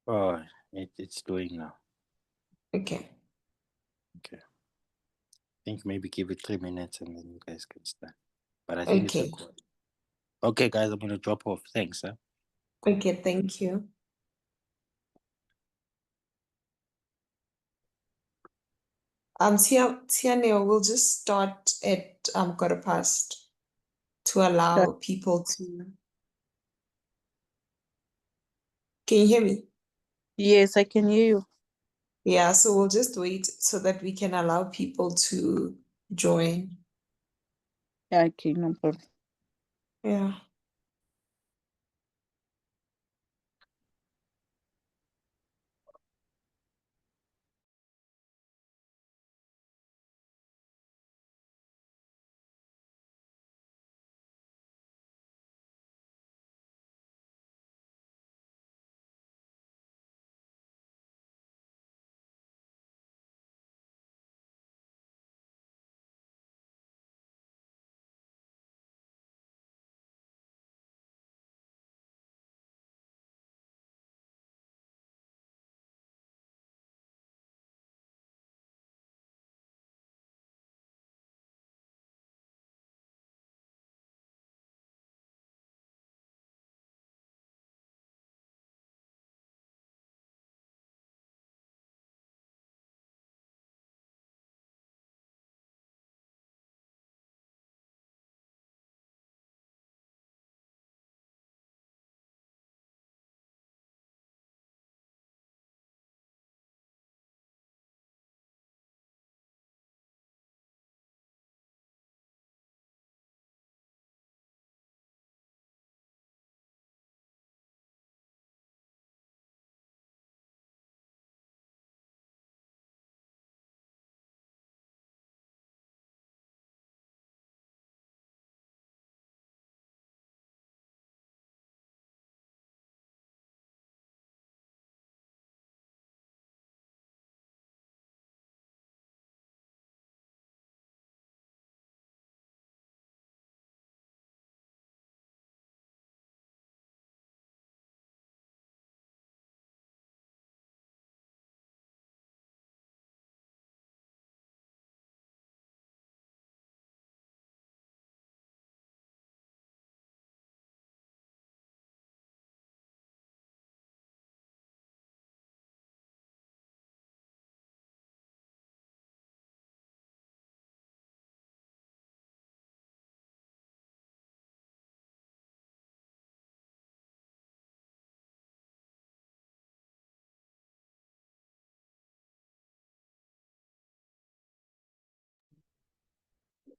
Oh, it's doing now. Okay. Okay. I think maybe give it 3 minutes and then you guys can start. But I think it's Okay. recording. Okay, guys, I'm gonna drop off. Thanks, huh? Okay, thank you. Tiane, we'll just start at 1:15 to allow people to. Can you hear me? Yes, I can hear you. Yeah, so we'll just wait so that we can allow people to join. Yeah, okay, no problem. Yeah.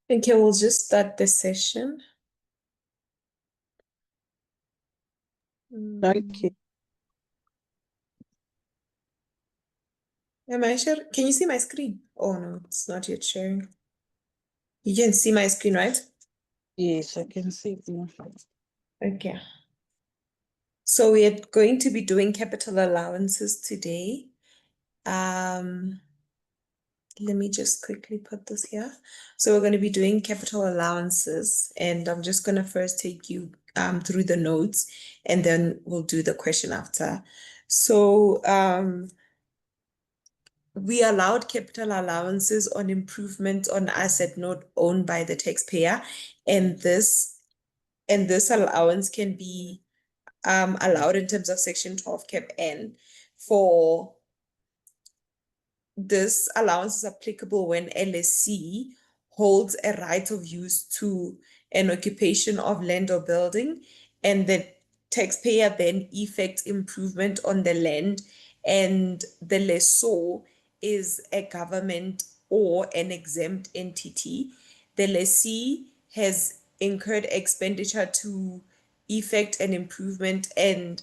Okay, we'll just start the session. Okay. Am I sure? Can you see my screen? Oh no, it's not yet sharing. You can see my screen, right? Yes, I can see you. Okay. So we're going to be doing capital allowances today. Let me just quickly put this here. So we're going to be doing capital allowances, and I'm just going to first take you through the notes, and then we'll do the question after. So we allowed capital allowances on improvement on asset not owned by the taxpayer, and this allowance can be allowed in terms of Section 12 Cap N. For this allowance is applicable when LSC holds a right of use to an occupation of land or building, and the taxpayer then effects improvement on the land, and the lessor is a government or an exempt entity. The lessee has incurred expenditure to effect an improvement and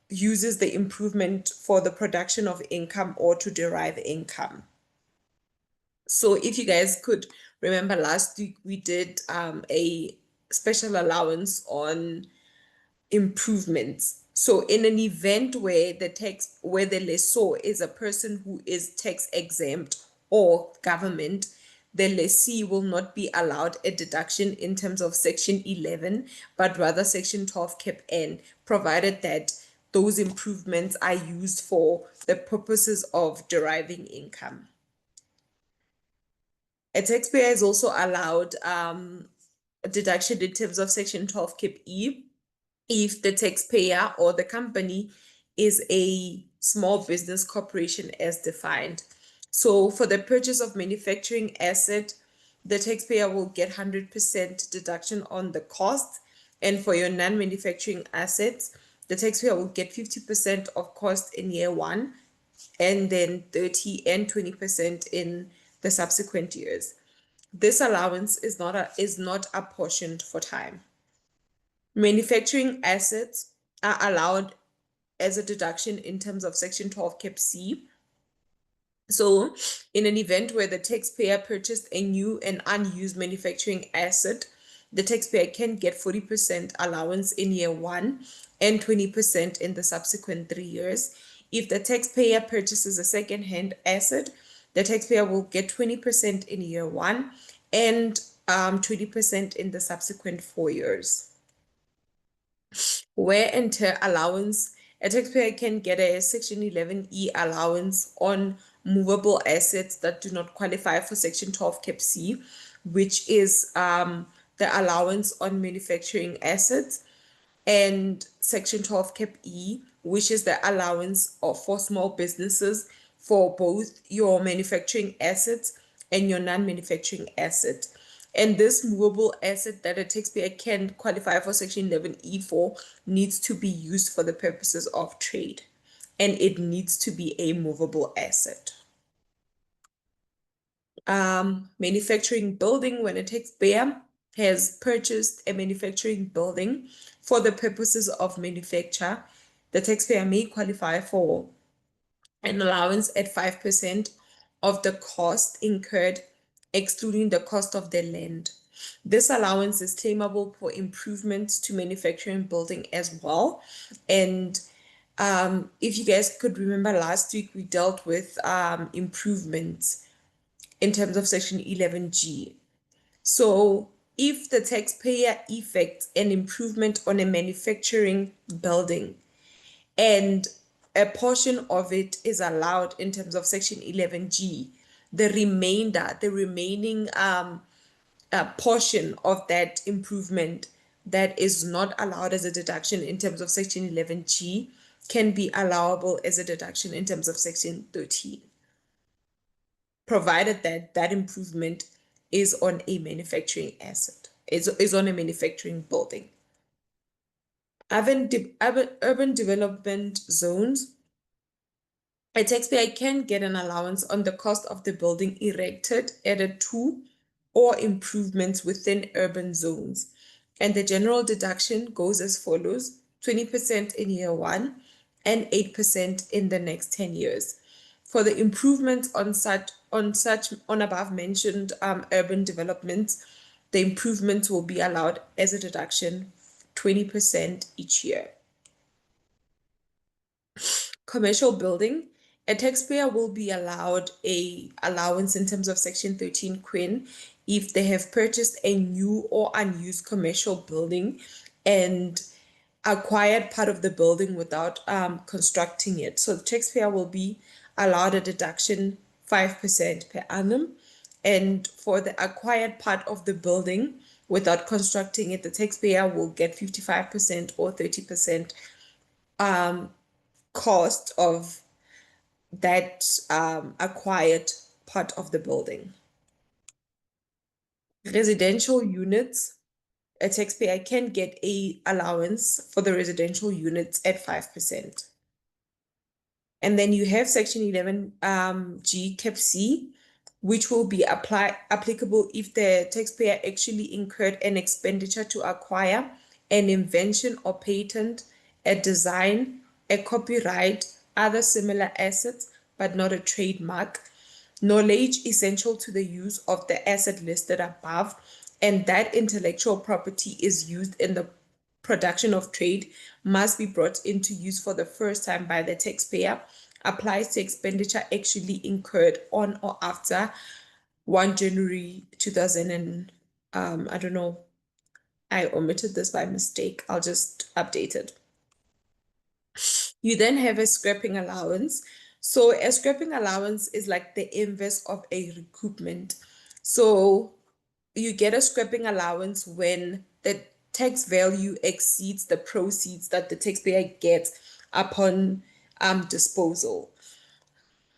uses the improvement for the production of income or to derive income. So if you guys could remember, last week we did a special allowance on improvements. So in an event where the lessor is a person who is tax exempt or government, the lessee will not be allowed a deduction in terms of Section 11, but rather Section 12 Cap N, provided that those improvements are used for the purposes of deriving income. A taxpayer is also allowed a deduction in terms of Section 12 Cap E if the taxpayer or the company is a small business corporation as defined. So for the purchase of manufacturing asset, the taxpayer will get 100% deduction on the cost. And for your non-manufacturing assets, the taxpayer will get 50% of cost in year one, and then 30 and 20% in the subsequent years. This allowance is not apportioned for time. Manufacturing assets are allowed as a deduction in terms of Section 12 Cap C. So, in an event where the taxpayer purchased a new and unused manufacturing asset, the taxpayer can get 40% allowance in year one and 20% in the subsequent 3 years. If the taxpayer purchases a second-hand asset, the taxpayer will get 20% in year one and 20% in the subsequent 4 years. Wear and tear allowance, a taxpayer can get a Section 11E allowance on movable assets that do not qualify for Section 12 Cap C, which is the allowance on manufacturing assets, and Section 12 Cap E, which is the allowance for small businesses for both your manufacturing assets and your non-manufacturing assets. And this movable asset that a taxpayer can qualify for Section 11E for needs to be used for the purposes of trade, and it needs to be a movable asset. Manufacturing building, when a taxpayer has purchased a manufacturing building for the purposes of manufacture, the taxpayer may qualify for an allowance at 5% of the cost incurred, excluding the cost of the land. This allowance is claimable for improvements to manufacturing building as well. And if you guys could remember, last week we dealt with improvements in terms of Section 11G. So if the taxpayer effects an improvement on a manufacturing building and a portion of it is allowed in terms of Section 11G, the remaining portion of that improvement that is not allowed as a deduction in terms of Section 11G can be allowable as a deduction in terms of Section 13, provided that that improvement is on a manufacturing asset, is on a manufacturing building. Urban development zones, a taxpayer can get an allowance on the cost of the building erected, added to, or improvements within urban zones. And the general deduction goes as follows: 20% in year one and 8% in the next 10 years. For the improvements on above mentioned urban developments, the improvements will be allowed as a deduction 20% each year. Commercial building, a taxpayer will be allowed a allowance in terms of Section 13 Quin if they have purchased a new or unused commercial building and acquired part of the building without constructing it. So the taxpayer will be allowed a deduction 5% per annum. And for the acquired part of the building without constructing it, the taxpayer will get 55% or 30% cost of that acquired part of the building. Residential units, a taxpayer can get a allowance for the residential units at 5%. And then you have Section 11G Cap C, which will be applicable if the taxpayer actually incurred an expenditure to acquire an invention or patent, a design, a copyright, other similar assets, but not a trademark, knowledge essential to the use of the asset listed above, and that intellectual property is used in the production of trade, must be brought into use for the first time by the taxpayer, applies to expenditure actually incurred on or after 1 January 2000 and I don't know, I omitted this by mistake. I'll just update it. You then have a scrapping allowance. So a scrapping allowance is like the inverse of a recoupment. So you get a scrapping allowance when the tax value exceeds the proceeds that the taxpayer gets upon disposal.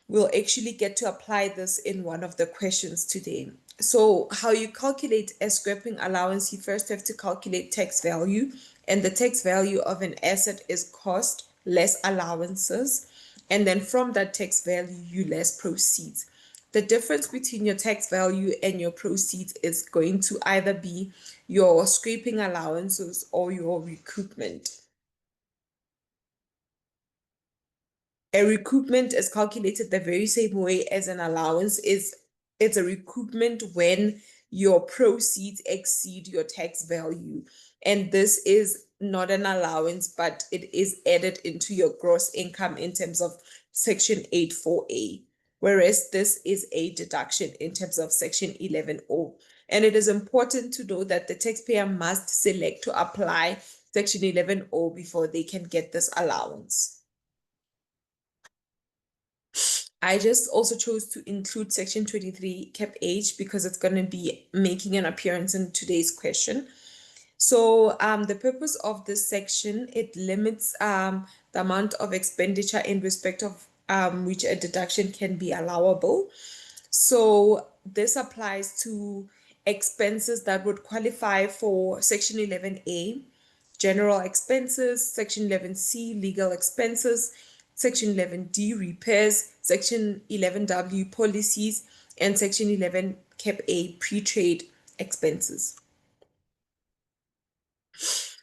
We'll actually get to apply this in one of the questions today. So how you calculate a scrapping allowance, you first have to calculate tax value, and the tax value of an asset is cost less allowances, and then from that tax value you less proceeds. The difference between your tax value and your proceeds is going to either be your scraping allowances or your recoupment. A recoupment is calculated the very same way as an allowance. It's a recoupment when your proceeds exceed your tax value. And this is not an allowance, but it is added into your gross income in terms of Section 84A, whereas this is a deduction in terms of Section 11O. And it is important to know that the taxpayer must select to apply Section 11O before they can get this allowance. I just also chose to include Section 23 Cap H because it's going to be making an appearance in today's question. So the purpose of this section, it limits the amount of expenditure in respect of which a deduction can be allowable. So this applies to expenses that would qualify for Section 11A, general expenses, Section 11C, legal expenses, Section 11D, repairs, Section 11W, policies, and Section 11 Cap A, pre-trade expenses.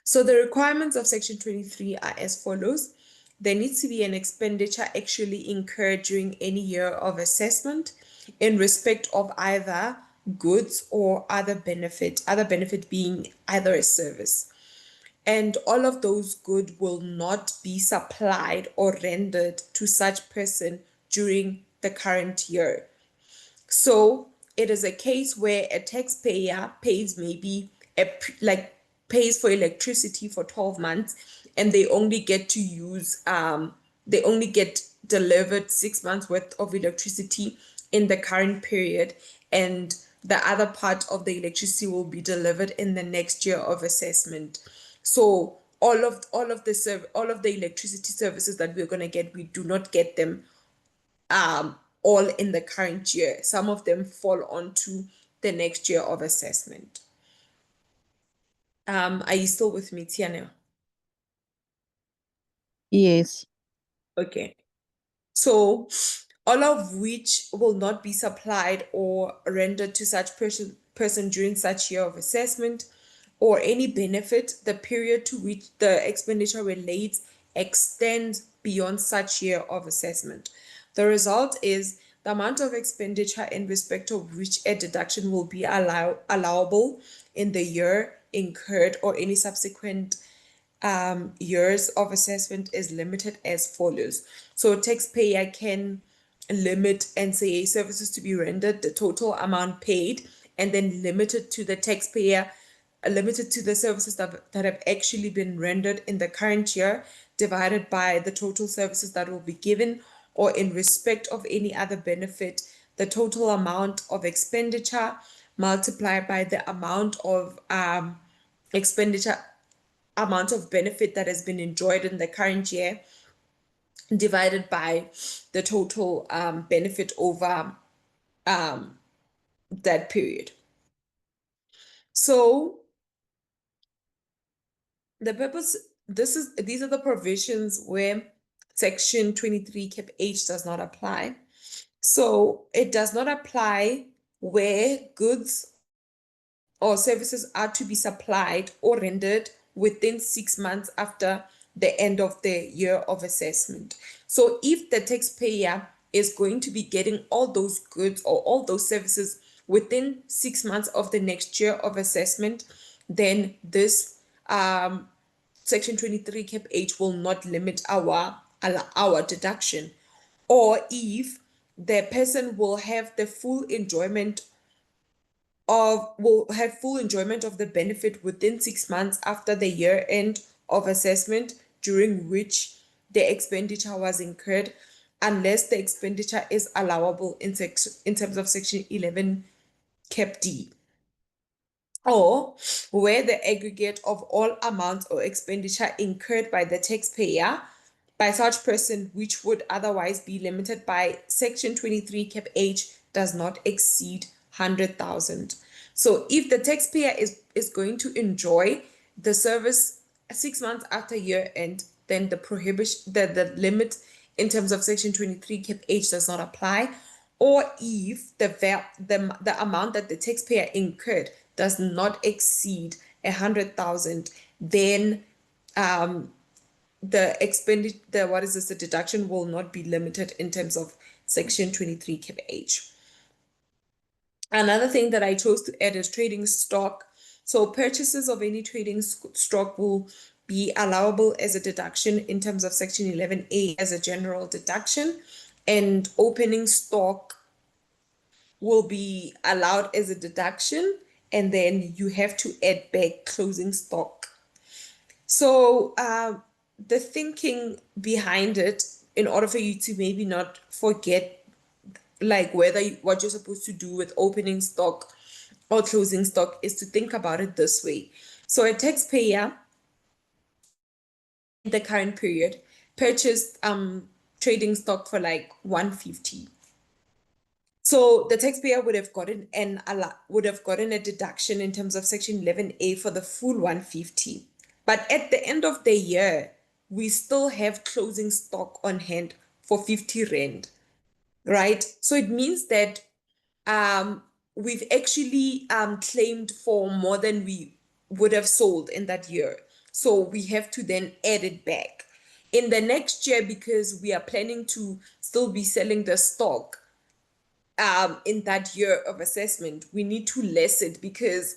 So the requirements of Section 23 are as follows. There needs to be an expenditure actually incurred during any year of assessment in respect of either goods or other benefit being either a service. And all of those goods will not be supplied or rendered to such person during the current year. So it is a case where a taxpayer pays maybe pays for electricity for 12 months and they only get to use they only get delivered 6 months worth of electricity in the current period, and the other part of the electricity will be delivered in the next year of assessment. So all of the electricity services that we're going to get, we do not get them all in the current year. Some of them fall onto the next year of assessment. Are you still with me, Tiana? Yes. Okay. So all of which will not be supplied or rendered to such person during such year of assessment, or any benefit, the period to which the expenditure relates extends beyond such year of assessment. The result is the amount of expenditure in respect of which a deduction will be allowable in the year incurred or any subsequent years of assessment is limited as follows. So taxpayer can limit and say services to be rendered, the total amount paid, and then limited to the taxpayer, limited to the services that have actually been rendered in the current year, divided by the total services that will be given, or in respect of any other benefit, the total amount of expenditure multiplied by the amount of expenditure amount of benefit that has been enjoyed in the current year divided by the total benefit over that period. So the purpose, these are the provisions where Section 23 Cap H does not apply. So it does not apply where goods or services are to be supplied or rendered within 6 months after the end of the year of assessment. So if the taxpayer is going to be getting all those goods or all those services within 6 months of the next year of assessment, then this Section 23 Cap H will not limit our deduction. Or if the person will have full enjoyment of the benefit within 6 months after the year end of assessment, during which the expenditure was incurred unless the expenditure is allowable in terms of section 11 cap D, or where the aggregate of all amounts or expenditure incurred by the taxpayer by such person which would otherwise be limited by section 23 cap H does not exceed 100,000. So if the taxpayer is going to enjoy the service 6 months after year end, then the prohibition, the limit in terms of section 23 cap H does not apply. Or if the amount that the taxpayer incurred does not exceed 100,000, then the the deduction will not be limited in terms of section 23 cap H. Another thing that I chose to add is trading stock. So purchases of any trading stock will be allowable as a deduction in terms of section 11A as a general deduction, and opening stock will be allowed as a deduction, and then you have to add back closing stock. So the thinking behind it, in order for you to maybe not forget like what you're supposed to do with opening stock or closing stock, is to think about it this way. So a taxpayer in the current period purchased trading stock for like 150. So the taxpayer would have gotten a deduction in terms of section 11A for the full 150. But at the end of the year, we still have closing stock on hand for 50 rand, right? So it means that we've actually claimed for more than we would have sold in that year. So we have to then add it back in the next year, because we are planning to still be selling the stock in that year of assessment. We need to less it because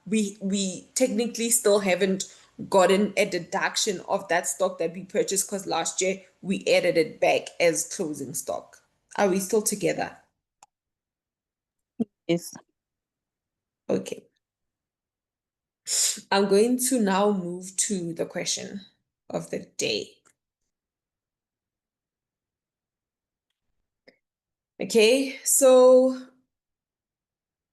we technically still haven't gotten a deduction of that stock that we purchased, because last year we added it back as closing stock. Are we still together? Yes. Okay. I'm going to now move to the question of the day. Okay, so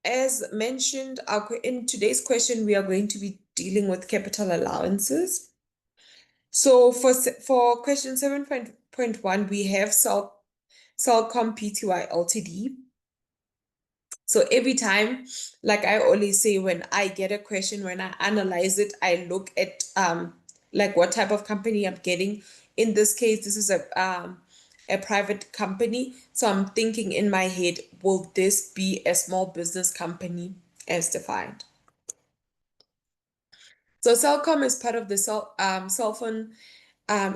as mentioned, in today's question, we are going to be dealing with capital allowances. So for question 7.1, we have Cellcom Pty Ltd. So every time, like I always say, when I get a question, when I analyze it, I look at like what type of company I'm getting. In this case, this is a private company. So I'm thinking in my head, will this be a small business company as defined? So Cellcom is part of the cell phone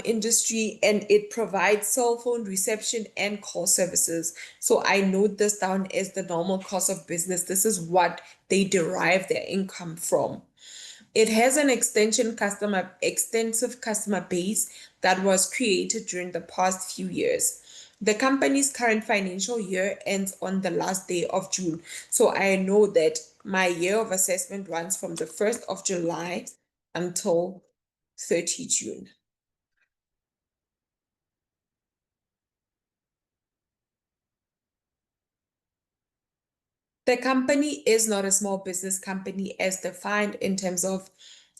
industry, and it provides cell phone reception and call services. So I note this down as the normal course of business. This is what they derive their income from. It has an extensive customer base that was created during the past few years. The company's current financial year ends on the last day of June. So I know that my year of assessment runs from the 1st of July until 30 June. The company is not a small business company as defined in terms of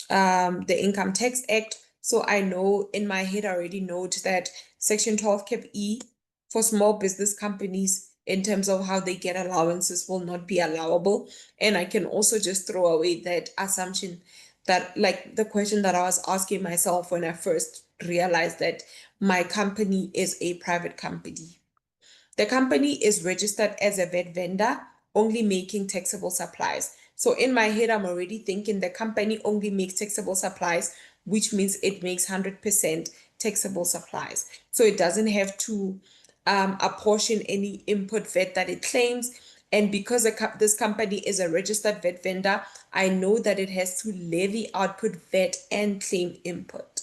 the Income Tax Act. So I know in my head, I already note that Section 12 Cap E for small business companies in terms of how they get allowances will not be allowable. And I can also just throw away that assumption that, like the question that I was asking myself when I first realized that my company is a private company. The company is registered as a vet vendor, only making taxable supplies. So in my head, I'm already thinking the company only makes taxable supplies, which means it makes 100% taxable supplies. So it doesn't have to apportion any input vet that it claims. And because this company is a registered vet vendor, I know that it has to levy output vet and claim input,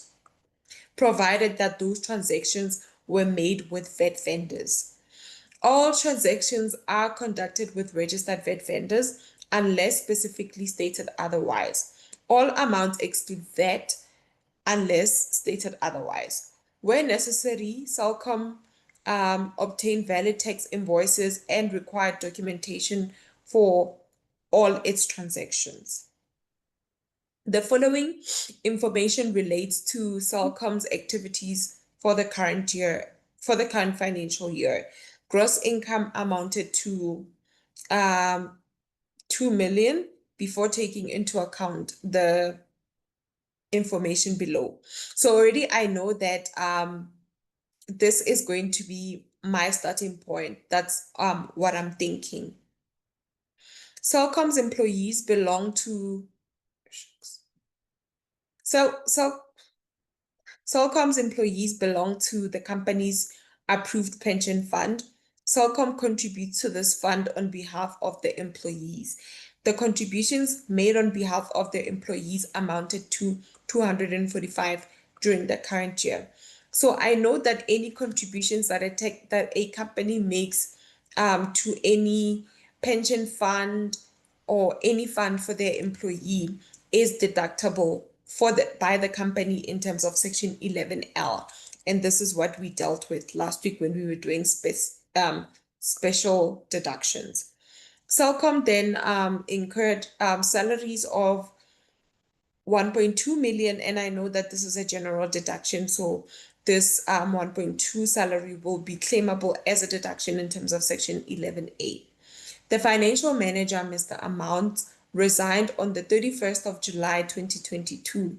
provided that those transactions were made with vet vendors. All transactions are conducted with registered vet vendors unless specifically stated otherwise. All amounts exclude VAT unless stated otherwise. Where necessary, Cellcom obtained valid tax invoices and required documentation for all its transactions. The following information relates to Cellcom's activities for the current financial year. Gross income amounted to 2 million before taking into account the information below. So already I know that this is going to be my starting point. That's what I'm thinking. Cellcom's employees belong to Cellcom's employees belong to the company's approved pension fund. Cellcom contributes to this fund on behalf of the employees. The contributions made on behalf of the employees amounted to 245 during the current year. So I know that any contributions that a company makes to any pension fund or any fund for their employee is deductible by the company in terms of Section 11L. And this is what we dealt with last week when we were doing special deductions. Cellcom then incurred salaries of 1.2 million, and I know that this is a general deduction, so this 1.2 salary will be claimable as a deduction in terms of Section 11A. The financial manager, Mr. Amount, resigned on the 31st of July 2022.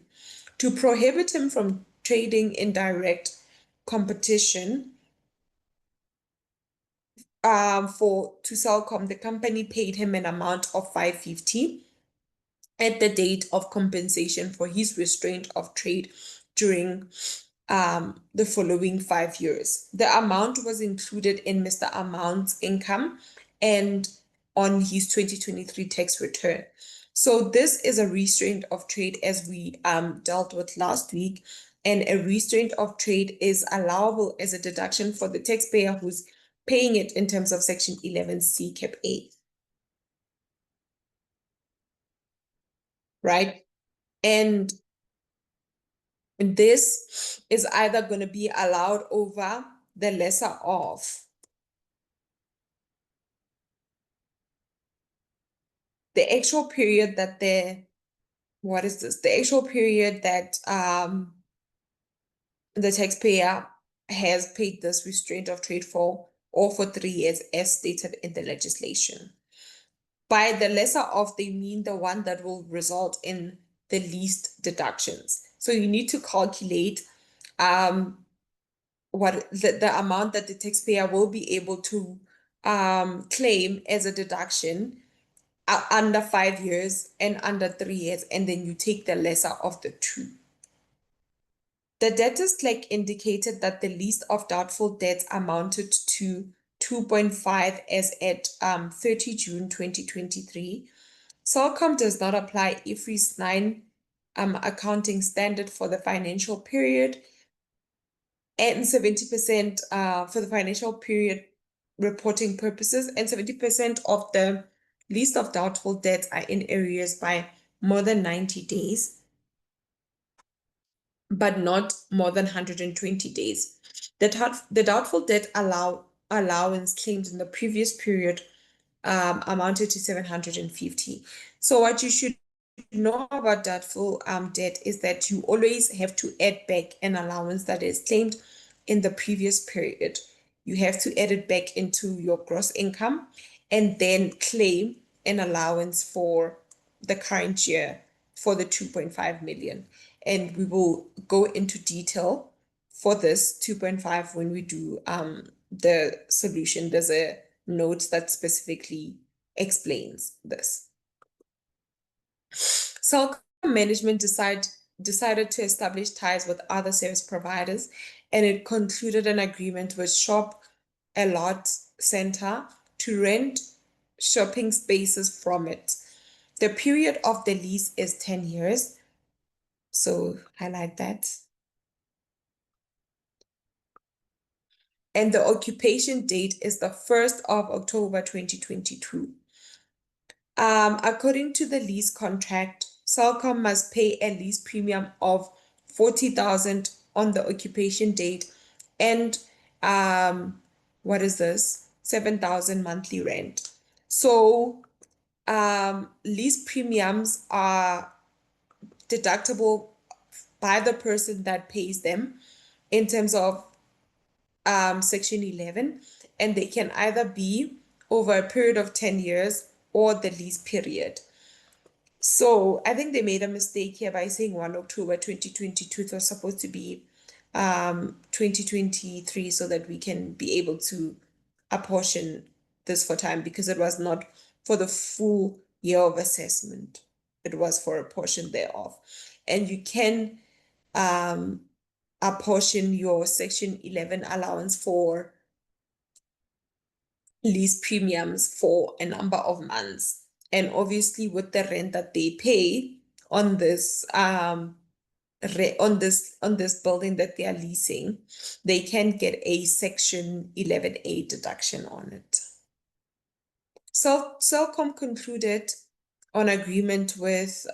To prohibit him from trading in direct competition to Cellcom, the company paid him an amount of 550 at the date of compensation for his restraint of trade during the following 5 years. The amount was included in Mr. Amount's income and on his 2023 tax return. So this is a restraint of trade as we dealt with last week, and a restraint of trade is allowable as a deduction for the taxpayer who's paying it in terms of Section 11C Cap A. Right? And this is either going to be allowed over the lesser of the actual period that the actual period that the taxpayer has paid this restraint of trade for, or for 3 years as stated in the legislation. By the lesser of, they mean the one that will result in the least deductions. So you need to calculate what the amount that the taxpayer will be able to claim as a deduction under 5 years and under 3 years, and then you take the lesser of the two. The debtors clerk indicated that the list of doubtful debts amounted to 2.5 as at 30 June 2023. Cellcom does not apply IFRS 9 accounting standard for the financial period, and 70% for the financial period reporting purposes, and 70% of the list of doubtful debts are in arrears by more than 90 days, but not more than 120 days. The doubtful debt allowance claimed in the previous period amounted to 750. So what you should know about doubtful debt is that you always have to add back an allowance that is claimed in the previous period. You have to add it back into your gross income and then claim an allowance for the current year for the 2.5 million. And we will go into detail for this 2.5 when we do the solution. There's a note that specifically explains this. Cellcom management decided to establish ties with other service providers, and it concluded an agreement with Shop a Lot Center to rent shopping spaces from it. The period of the lease is 10 years, so highlight that. And the occupation date is the 1st of October 2022. According to the lease contract, Cellcom must pay a lease premium of 40,000 on the occupation date and what is this? 7,000 monthly rent. So lease premiums are deductible by the person that pays them in terms of Section 11, and they can either be over a period of 10 years or the lease period. So I think they made a mistake here by saying 1 October 2022. It was supposed to be 2023 so that we can be able to apportion this for time, because it was not for the full year of assessment. It was for a portion thereof. And you can apportion your Section 11 allowance for lease premiums for a number of months. And obviously with the rent that they pay on this on this building that they are leasing, they can get a Section 11A deduction on it. So Celcom concluded on agreement with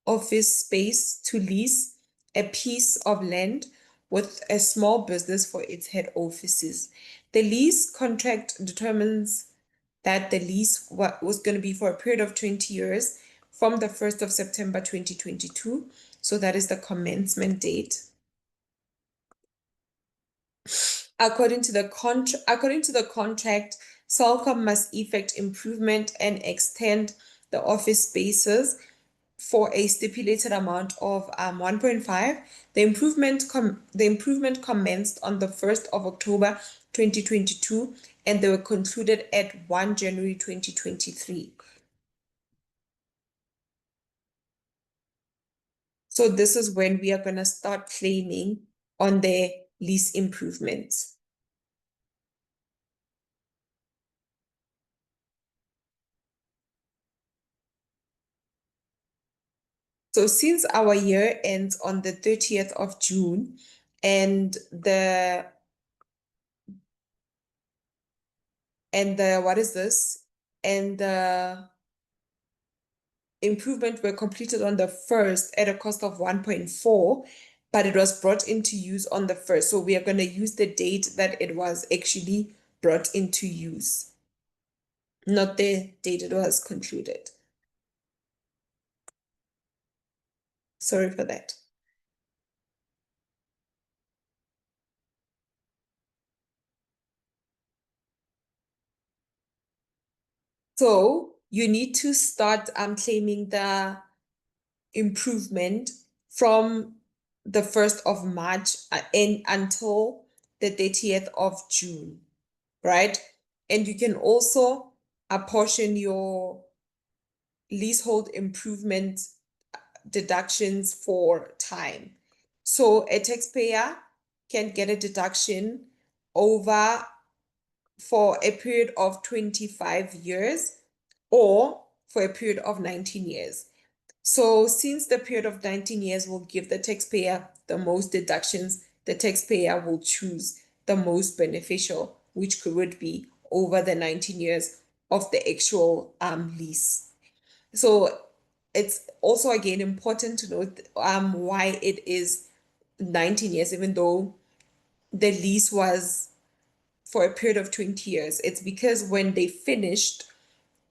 office space to lease a piece of land with a small business for its head offices. The lease contract determines that the lease was going to be for a period of 20 years from the 1st of September 2022. So that is the commencement date. According to the contract, Celcom must effect improvement and extend the office spaces for a stipulated amount of 1.5. The improvement commenced on the 1st of October 2022 and they were concluded at 1 January 2023. So this is when we are going to start claiming on the lease improvements. So since our year ends on the 30th of June and the what is this? And the improvement were completed on the 1st at a cost of 1.4, but it was brought into use on the 1st. So we are going to use the date that it was actually brought into use, not the date it was concluded. Sorry for that. So you need to start claiming the improvement from the 1st of March and until the 30th of June, right? And you can also apportion your leasehold improvement deductions for time. So a taxpayer can get a deduction over for a period of 25 years or for a period of 19 years. So since the period of 19 years will give the taxpayer the most deductions, the taxpayer will choose the most beneficial, which would be over the 19 years of the actual lease. So it's also again important to note why it is 19 years, even though the lease was for a period of 20 years. It's because when they finished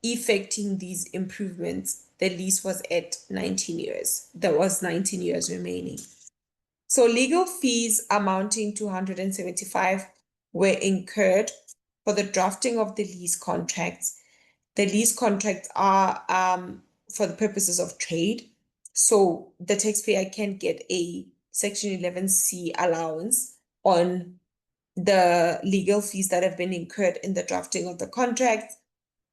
effecting these improvements, the lease was at 19 years. There was 19 years remaining. So legal fees amounting to 175 were incurred for the drafting of the lease contracts. The lease contracts are for the purposes of trade. So the taxpayer can get a Section 11C allowance on the legal fees that have been incurred in the drafting of the contract.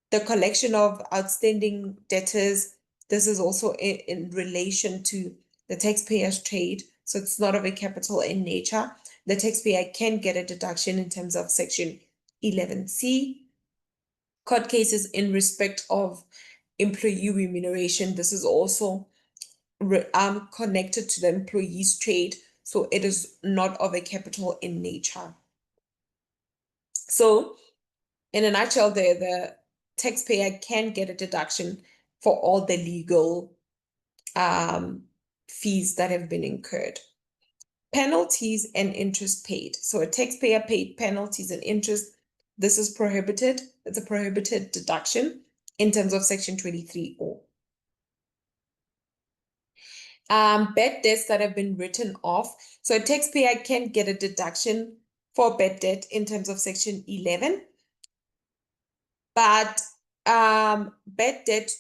The collection of outstanding debtors, this is also in relation to the taxpayer's trade, so it's not of a capital in nature. The taxpayer can get a deduction in terms of Section 11C. Court cases in respect of employee remuneration, this is also connected to the employee's trade, so it is not of a capital in nature. So in a nutshell, the taxpayer can get a deduction for all the legal fees that have been incurred. penalties and interest paid. So a taxpayer paid penalties and interest. This is prohibited. It's a prohibited deduction in terms of Section 23(O). Bad debts that have been written off. So a taxpayer can get a deduction for bad debt in terms of Section 11. But bad debt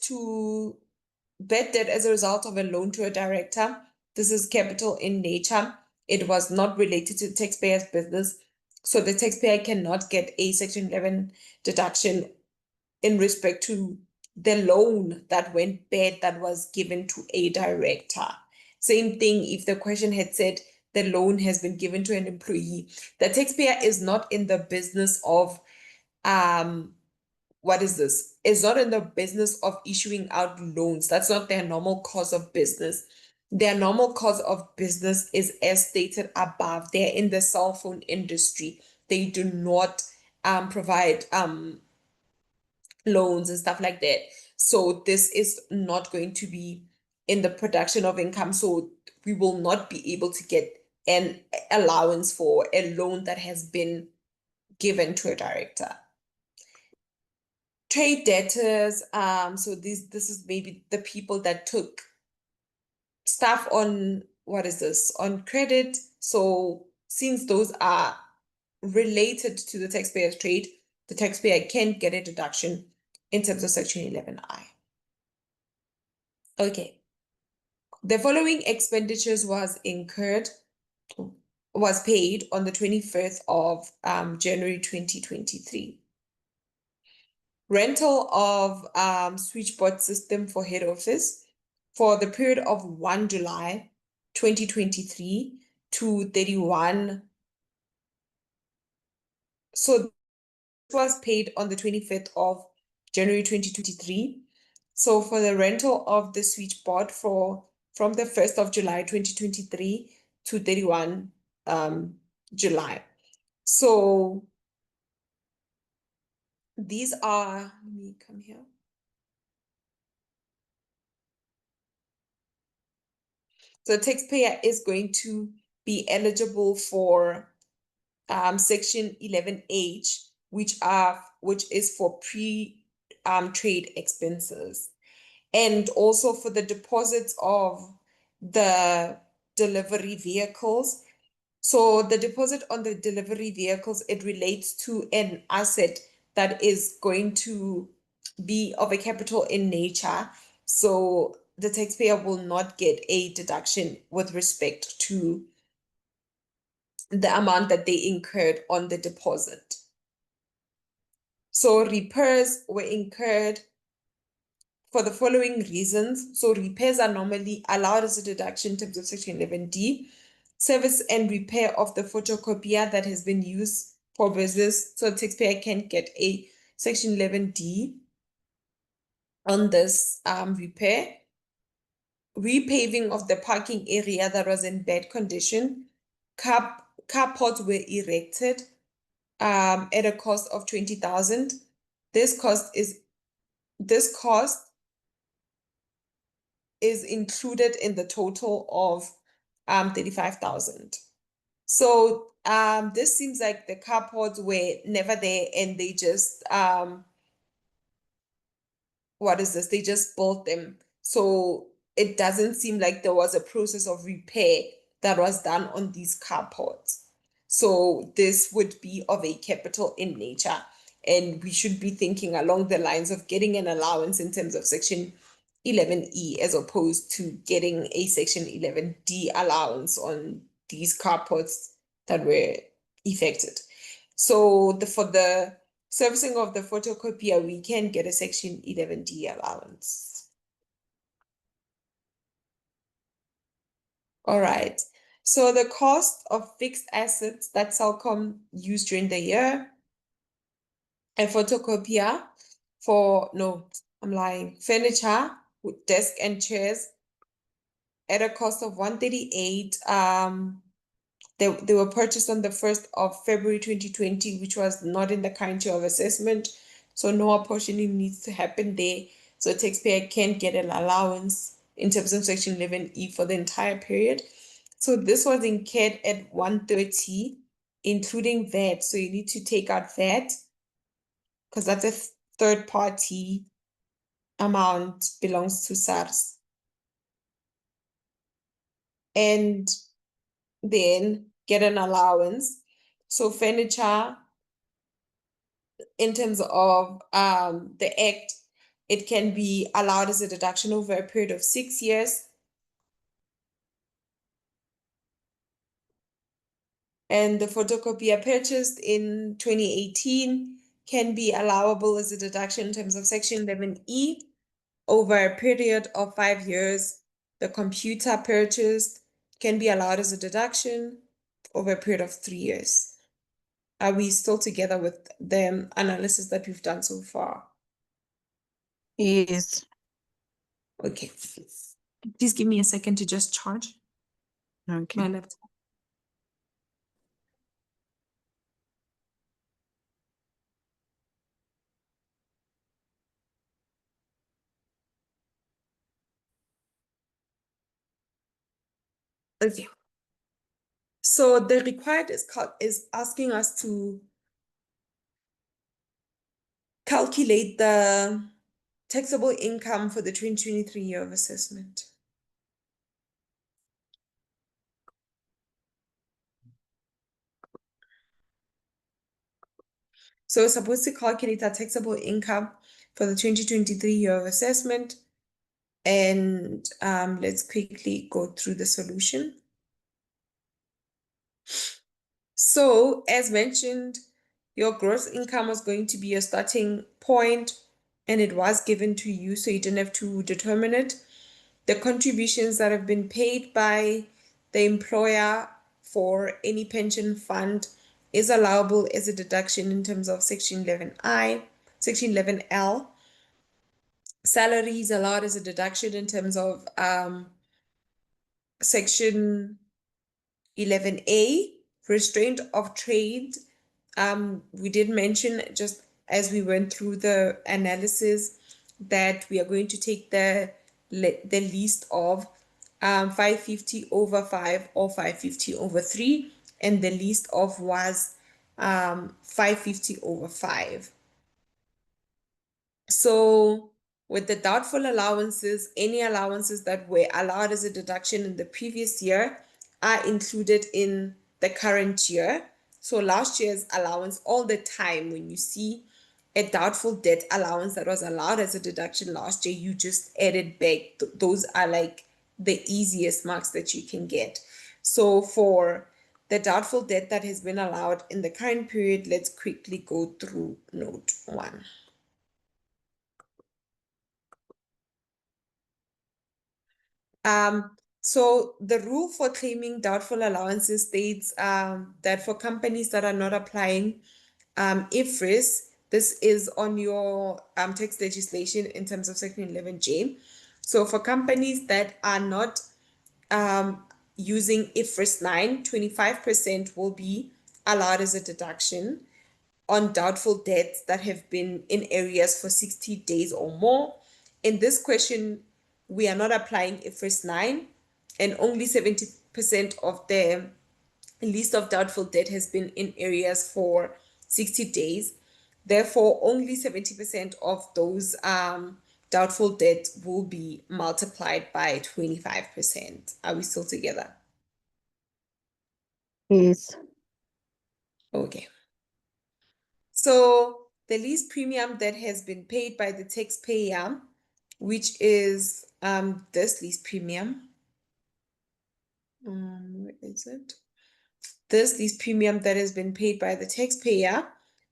as a result of a loan to a director, this is capital in nature. It was not related to the taxpayer's business. So the taxpayer cannot get a Section 11 deduction in respect to the loan that went bad that was given to a director. Same thing if the question had said the loan has been given to an employee. The taxpayer is not in the business of what is this? Is not in the business of issuing out loans. That's not their normal course of business. Their normal course of business is as stated above. They're in the cell phone industry. They do not provide loans and stuff like that. So this is not going to be in the production of income. So we will not be able to get an allowance for a loan that has been given to a director. Trade debtors, so this is maybe the people that took stuff on, what is this, on credit. So since those are related to the taxpayer's trade, the taxpayer can get a deduction in terms of Section 11I. Okay. The following expenditures was paid on the 21st of January 2023. Rental of switchboard system for head office for the period of 1 July 2023 to 31. So it was paid on the 25th of January 2023. So for the rental of the switchboard from the 1st of July 2023 to 31 July. So these are, let me come here. So the taxpayer is going to be eligible for Section 11H, which is for trade expenses, and also for the deposits of the delivery vehicles. So the deposit on the delivery vehicles, it relates to an asset that is going to be of a capital in nature. So the taxpayer will not get a deduction with respect to the amount that they incurred on the deposit. So repairs were incurred for the following reasons. So repairs are normally allowed as a deduction in terms of Section 11D. Service and repair of the photocopier that has been used for business. So the taxpayer can get a Section 11D on this repair. Repaving of the parking area that was in bad condition. Carports were erected at a cost of 20,000. This cost is included in the total of 35,000. So this seems like the carports were never there and they just they just built them. So it doesn't seem like there was a process of repair that was done on these carports. So this would be of a capital in nature, and we should be thinking along the lines of getting an allowance in terms of Section 11E as opposed to getting a Section 11D allowance on these carports that were affected. So for the servicing of the photocopier, we can get a Section 11D allowance. All right. So the cost of fixed assets that Celcom used during the year, a photocopier furniture with desk and chairs at a cost of 138. They were purchased on the 1st of February 2020, which was not in the current year of assessment. So no apportioning needs to happen there. So a taxpayer can get an allowance in terms of Section 11E for the entire period. So this was incurred at 130, including VAT. So you need to take out VAT because that's a third party amount, belongs to SARS. And then get an allowance. So furniture, in terms of the act, it can be allowed as a deduction over a period of 6 years. And the photocopier purchased in 2018 can be allowable as a deduction in terms of Section 11E over a period of 5 years. The computer purchased can be allowed as a deduction over a period of 3 years. Are we still together with the analysis that we've done so far? Yes. Okay. Please give me a second to just charge Okay. my laptop. Okay. So the required is asking us to calculate the taxable income for the 2023 year of assessment. So we're supposed to calculate our taxable income for the 2023 year of assessment. And let's quickly go through the solution. So as mentioned, your gross income was going to be your starting point, and it was given to you, so you didn't have to determine it. The contributions that have been paid by the employer for any pension fund is allowable as a deduction in terms of Section 11I, Section 11L. Salary is allowed as a deduction in terms of Section 11A. Restraint of trade. We did mention, just as we went through the analysis, that we are going to take the least of 550 over 5 or 550 over 3, and the least of was 550 over 5. So with the doubtful allowances, any allowances that were allowed as a deduction in the previous year are included in the current year. So last year's allowance, all the time when you see a doubtful debt allowance that was allowed as a deduction last year, you just add it back. Those are like the easiest marks that you can get. So for the doubtful debt that has been allowed in the current period, let's quickly go through note 1. So the rule for claiming doubtful allowances states that for companies that are not applying IFRS, this is on your tax legislation in terms of Section 11J. So for companies that are not using IFRS 9, 25% will be allowed as a deduction on doubtful debts that have been in areas for 60 days or more. In this question, we are not applying IFRS 9, and only 70% of the list of doubtful debt has been in areas for 60 days. Therefore, only 70% of those doubtful debt will be multiplied by 25%. Are we still together? Yes. Okay. So the lease premium that has been paid by the taxpayer, which is this lease premium. Where is it? This lease premium that has been paid by the taxpayer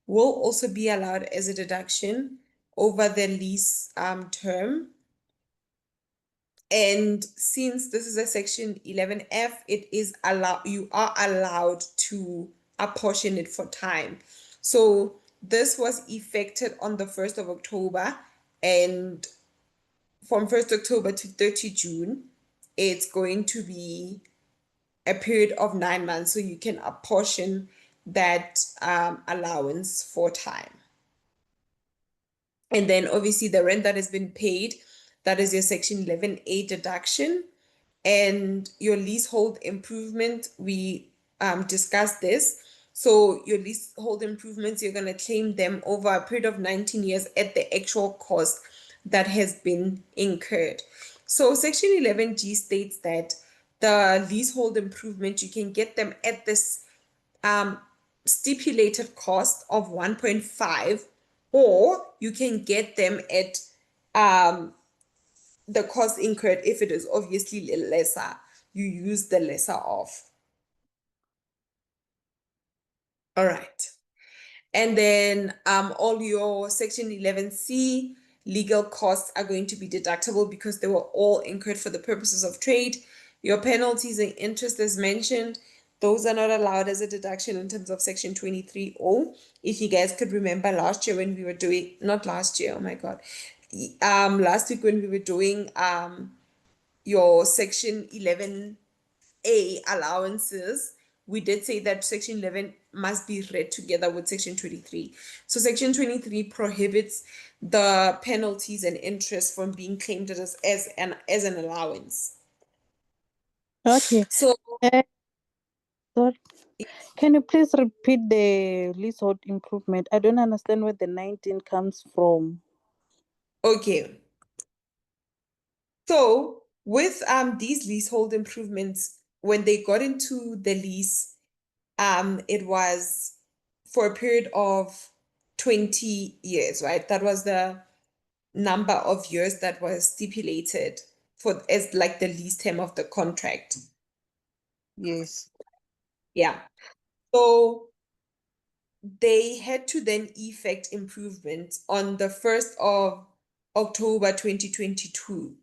will also be allowed as a deduction over the lease term. And since this is a Section 11F, you are allowed to apportion it for time. So this was effected on the 1st of October, and from 1st October to 30 June, it's going to be a period of 9 months, so you can apportion that allowance for time. And then obviously the rent that has been paid, that is your Section 11A deduction. and your leasehold improvement, we discussed this. So your leasehold improvements, you're going to claim them over a period of 19 years at the actual cost that has been incurred. So Section 11G states that the leasehold improvement, you can get them at this stipulated cost of 1.5, or you can get them at the cost incurred. If it is obviously lesser, you use the lesser of. All right. And then all your Section 11C legal costs are going to be deductible because they were all incurred for the purposes of trade. Your penalties and interest, as mentioned, those are not allowed as a deduction in terms of Section 23O. If you guys could remember last year when we were doing, not last year, oh my God, last week when we were doing your Section 11A allowances, we did say that Section 11 must be read together with Section 23. So Section 23 prohibits the penalties and interest from being claimed as an allowance. Okay. So Sorry. Can you please repeat the leasehold improvement? I don't understand where the 19 comes from. okay. So with these leasehold improvements, when they got into the lease, it was for a period of 20 years, right? That was the number of years that was stipulated for as like the lease term of the contract. Yes. Yeah. So they had to then effect improvements on the 1st of October 2022,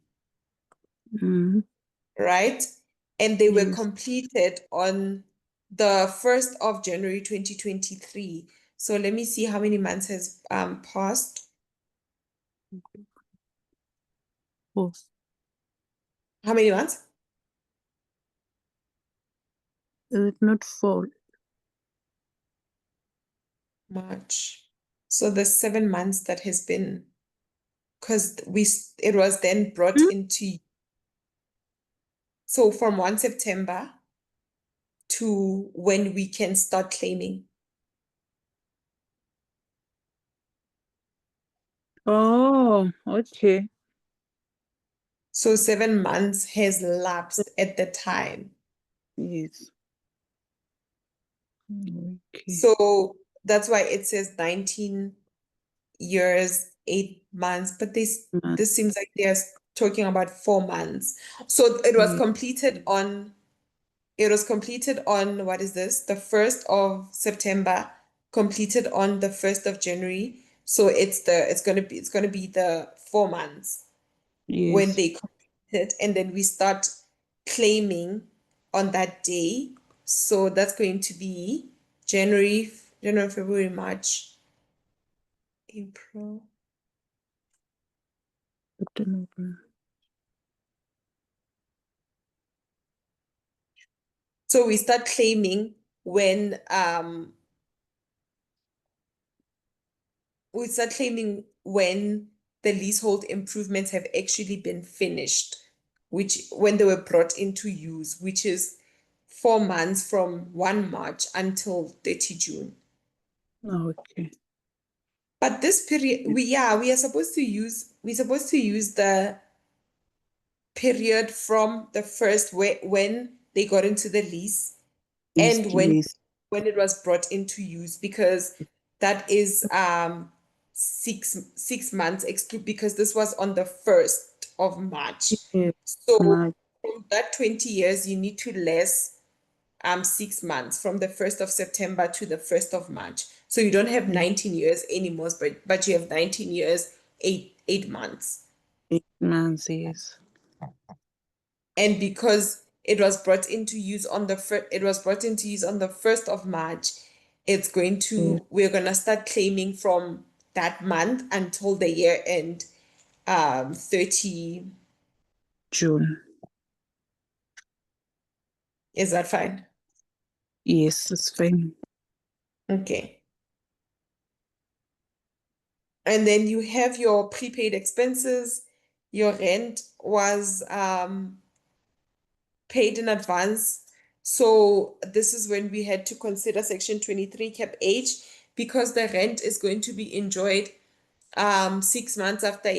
right? And they were Yes. completed on the 1st of January 2023. So let me see how many months has passed. Oh, How many months? is it not fall? March. So the 7 months that has been, because it was then brought into, so from 1 September to when we can start claiming. Oh, okay. So 7 months has lapsed at the time. Yes. Okay. So that's why it says 19 years, 8 months, but this seems like they're talking about 4 months. So it was Yeah. completed on what is this? The 1st of September, completed on the 1st of January. So it's gonna be the 4 months when Yes. they complete it, and then we start claiming on that day. So that's going to be January, February, March, April. September. So we start claiming when the leasehold improvements have actually been finished, which when they were brought into use, which is 4 months from 1 March until 30 June. Okay. But this period, we're supposed to use the period from the first when they got into the lease Yes, and yes. when it was brought into use, because that is 6 months exclude, because this was on the 1st of March. Yes. So March. from that 20 years, you need to less 6 months from the 1st of September to the 1st of March. So you don't have 19 years anymore, but you have 19 years, eight months. 8 months, yes. And because it was brought into use on the 1st of March, Yes. we're gonna start claiming from that month until the year end, 30. June. Is that fine? Yes, it's fine. Okay. And then you have your prepaid expenses. Your rent was paid in advance. So this is when we had to consider Section 23 Cap H, because the rent is going to be enjoyed 6 months after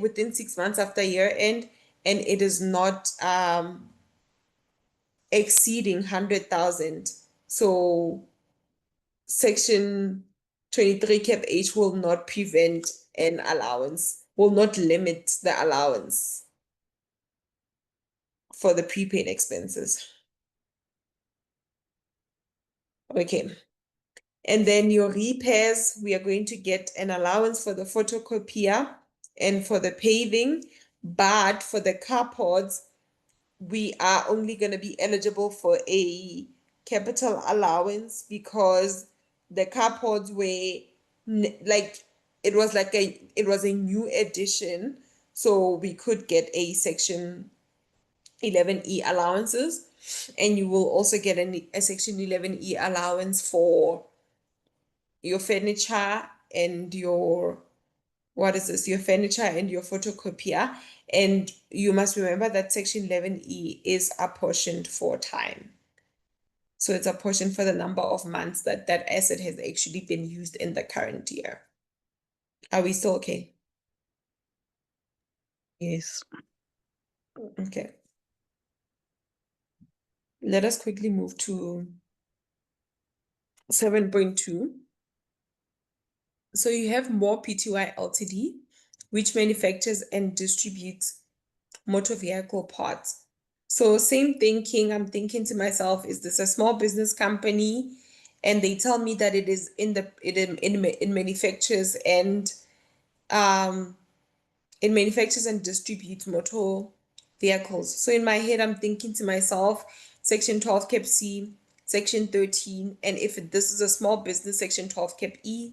within 6 months after year end, and it is not exceeding 100,000. So Section 23 Cap H will not prevent an allowance, will not limit the allowance for the prepaid expenses. Okay. And then your repairs, we are going to get an allowance for the photocopier and for the paving, but for the carports, we are only going to be eligible for a capital allowance because the carports were like it was a new addition, so we could get a Section 11E allowances, and you will also get a Section 11E allowance for your furniture and your your furniture and your photocopier. And you must remember that Section 11E is apportioned for time. So it's apportioned for the number of months that that asset has actually been used in the current year. Are we still okay? Yes. Okay. Let us quickly move to 7.2. So you have more Pty Ltd, which manufactures and distributes motor vehicle parts. So same thinking, I'm thinking to myself, is this a small business company? And they tell me that it is it manufactures and distributes motor vehicles. So in my head, I'm thinking to myself, Section 12 Cap C, Section 13, and if this is a small business, Section 12 Cap E.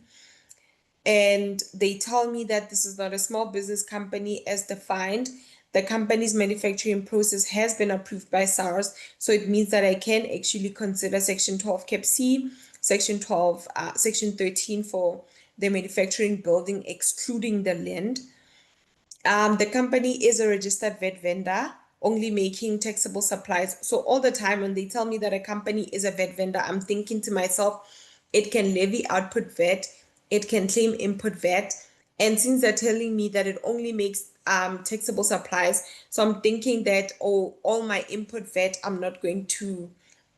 And they tell me that this is not a small business company as defined. The company's manufacturing process has been approved by SARS, so it means that I can actually consider Section 12 Cap C, Section 13 for the manufacturing building, excluding the land. The company is a registered vet vendor, only making taxable supplies. So all the time when they tell me that a company is a vet vendor, I'm thinking to myself, it can levy output vet, it can claim input vet. And since they're telling me that it only makes taxable supplies, so I'm thinking that all my input vet, I'm not going to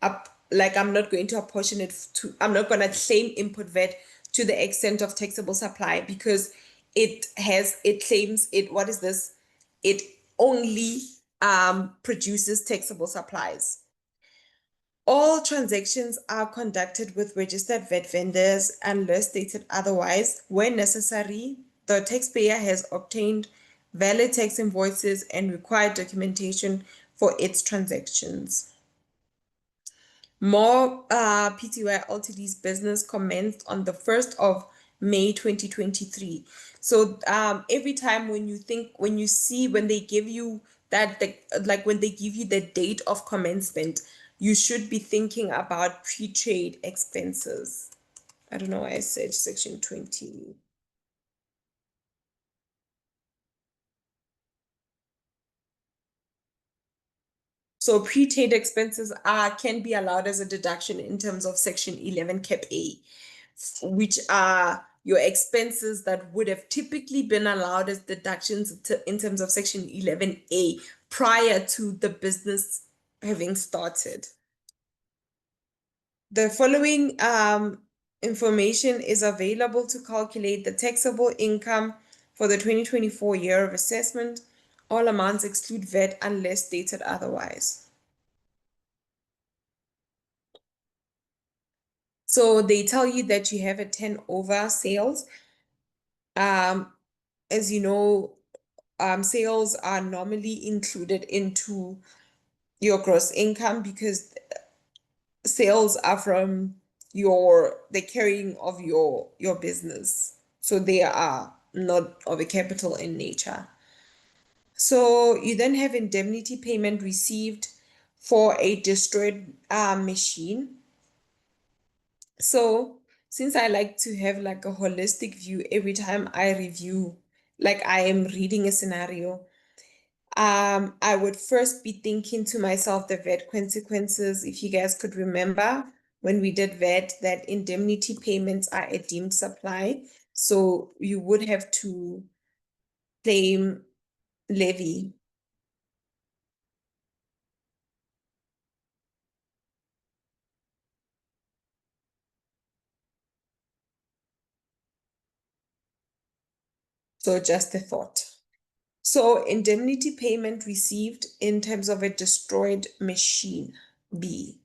apportion it to, I'm not going to claim input vet to the extent of taxable supply, because it claims it only produces taxable supplies. All transactions are conducted with registered vet vendors unless stated otherwise. When necessary, the taxpayer has obtained valid tax invoices and required documentation for its transactions. More Pty Ltd's business commenced on the 1st of May 2023. So every time when they give you when they give you the date of commencement, you should be thinking about pre-trade expenses. I don't know why I said Section 20. So pre-trade expenses can be allowed as a deduction in terms of Section 11 Cap A, which are your expenses that would have typically been allowed as deductions in terms of Section 11A prior to the business having started. The following information is available to calculate the taxable income for the 2024 year of assessment. All amounts exclude VAT unless stated otherwise. So they tell you that you have a turnover sales. As you know, sales are normally included into your gross income because sales are from the carrying of your business. So they are not of a capital in nature. So you then have indemnity payment received for a destroyed machine. So since I like to have like a holistic view every time I review, like I am reading a scenario, I would first be thinking to myself the VAT consequences. If you guys could remember when we did VAT, that indemnity payments are a deemed supply. So you would have to claim levy. So just a thought. So indemnity payment received in terms of a destroyed machine, B.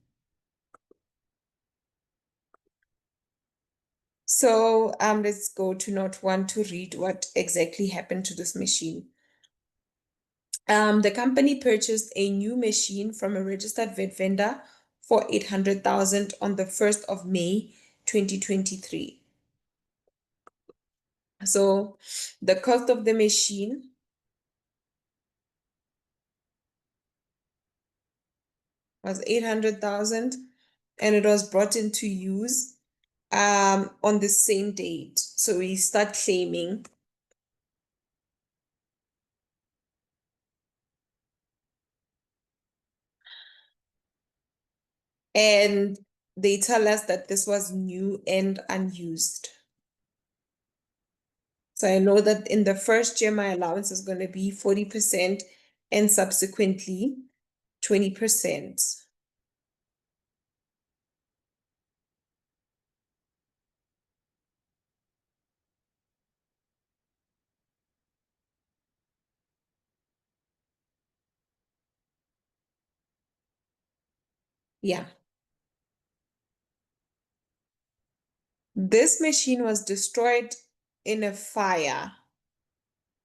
So let's go to note 1 to read what exactly happened to this machine. The company purchased a new machine from a registered vet vendor for 800,000 on the 1st of May 2023. So the cost of the machine was 800,000 and it was brought into use on the same date. So we start claiming. And they tell us that this was new and unused. So I know that in the first year, my allowance is going to be 40% and subsequently 20%. Yeah. This machine was destroyed in a fire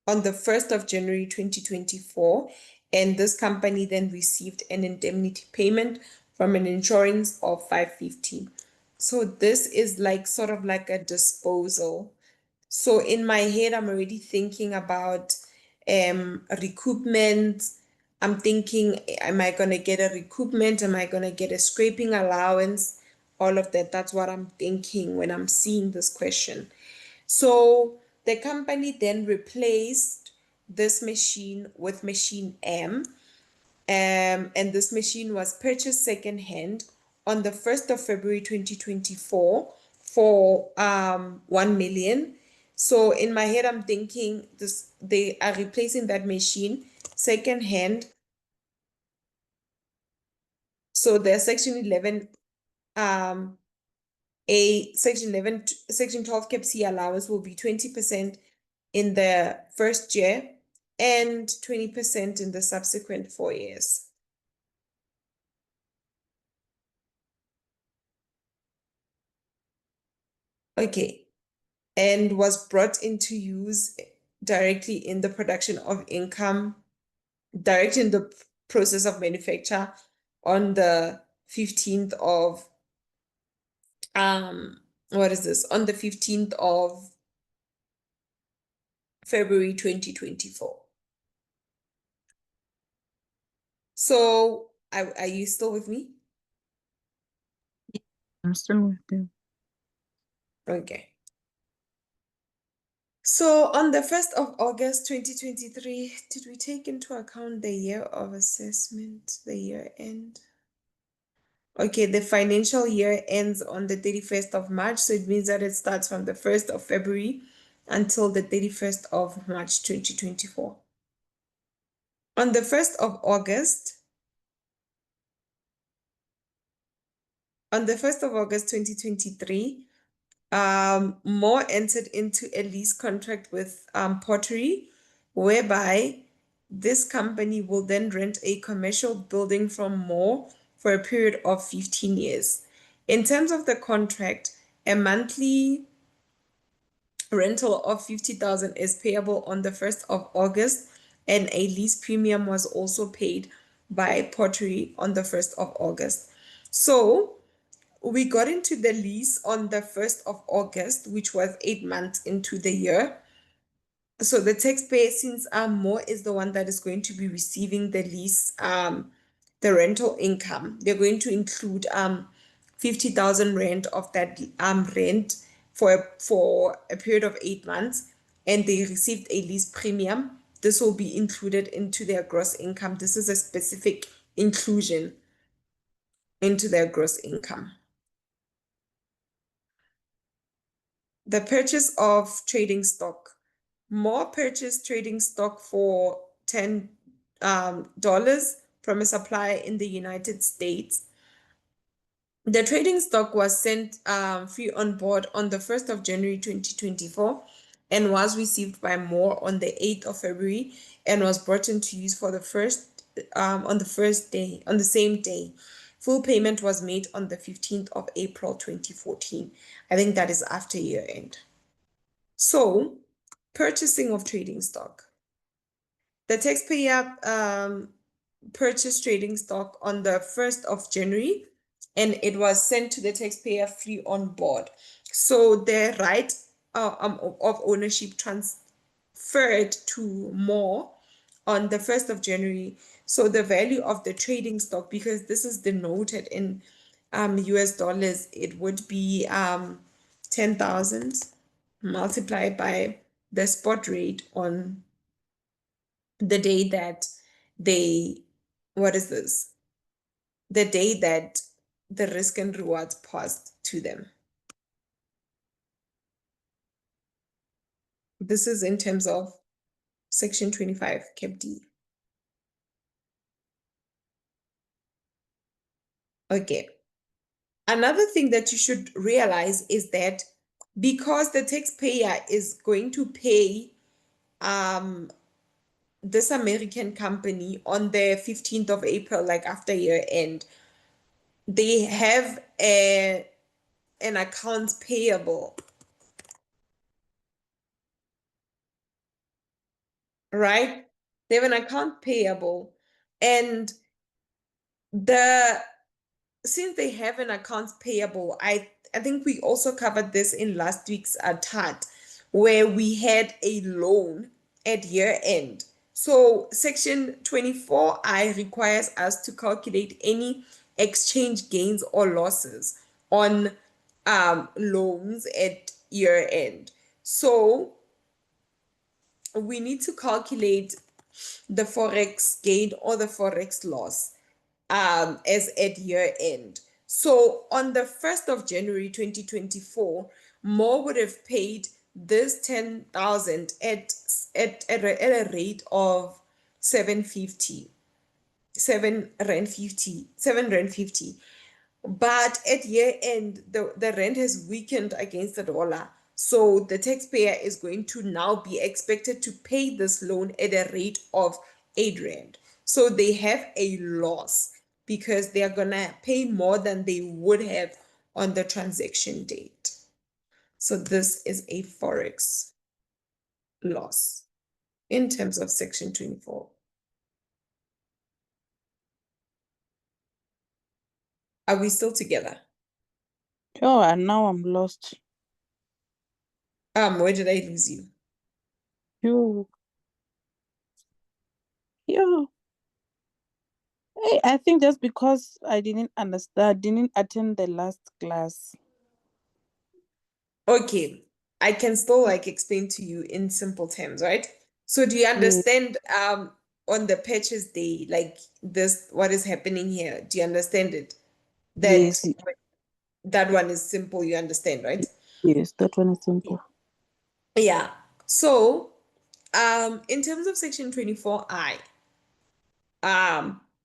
on the 1st of January 2024, and this company then received an indemnity payment from an insurance of 550. So this is like sort of like a disposal. So in my head, I'm already thinking about recoupment. I'm thinking, am I gonna get a recoupment? Am I gonna get a scraping allowance? All of that. That's what I'm thinking when I'm seeing this question. So the company then replaced this machine with machine M. And this machine was purchased secondhand on the 1st of February 2024 for 1 million. So in my head, I'm thinking this they are replacing that machine secondhand. So their section 11 section 12 cap C allowance will be 20% in the first year and 20% in the subsequent 4 years. Okay. And was brought into use directly in the production of income, directly in the process of manufacture on the 15th of what is this? On the 15th of February 2024. So are you still with me? I'm still with you. Okay. So on the 1st of August 2023, did we take into account the year of assessment, the year end? Okay, the financial year ends on the 31st of March, so it means that it starts from the 1st of February until the 31st of March 2024. On the 1st of August, 2023, Moore entered into a lease contract with Pottery, whereby this company will then rent a commercial building from Moore for a period of 15 years. In terms of the contract, a monthly rental of 50,000 is payable on the 1st of August, and a lease premium was also paid by Pottery on the 1st of August. So we got into the lease on the 1st of August, which was 8 months into the year. So the taxpayer, since Moore is the one that is going to be receiving the lease, the rental income, they're going to include 50,000 rand of that rent for a period of 8 months, and they received a lease premium. this will be included into their gross income. This is a specific inclusion into their gross income. The purchase of trading stock. More purchase trading stock for $10 from a supplier in the United States. The trading stock was sent free on board on the 1st of January 2024 and was received by Moore on the 8th of February and was brought into use for the on the same day. Full payment was made on the 15th of April 2014. I think that is after year end. So, purchasing of trading stock. The taxpayer purchased trading stock on the 1st of January and it was sent to the taxpayer free on board. So the right of ownership transferred to Moore on the 1st of January. So the value of the trading stock, because this is denoted in US dollars, it would be 10,000 multiplied by the spot rate on the day that they, what is this? The day that the risk and rewards passed to them. This is in terms of Section 25, Cap D. Okay. Another thing that you should realize is that because the taxpayer is going to pay this American company on the 15th of April, like after year end, they have an account payable, right? They have an account payable, and since they have an accounts payable, I think we also covered this in last week's TAT, where we had a loan at year end. So Section 24I requires us to calculate any exchange gains or losses on loans at year end. So we need to calculate the forex gain or the forex loss as at year end. So on the 1st of January 2024, Moore would have paid this 10,000 at a rate of 7.50. But at year end, the rand has weakened against the dollar. So the taxpayer is going to now be expected to pay this loan at a rate of 8 rand. So they have a loss because they are going to pay more than they would have on the transaction date. So this is a forex loss in terms of Section 24. Are we still together? Oh, and now I'm lost. Where did I lose you? You. Hey, I think just because I didn't understand, I didn't attend the last class. Okay, I can still like explain to you in simple terms, right? So do you understand on the purchase day, like this, what is happening here? Do you understand it? That Yes, that one is simple, you understand, right? yes, that one is simple. Yeah. So in terms of Section 24I,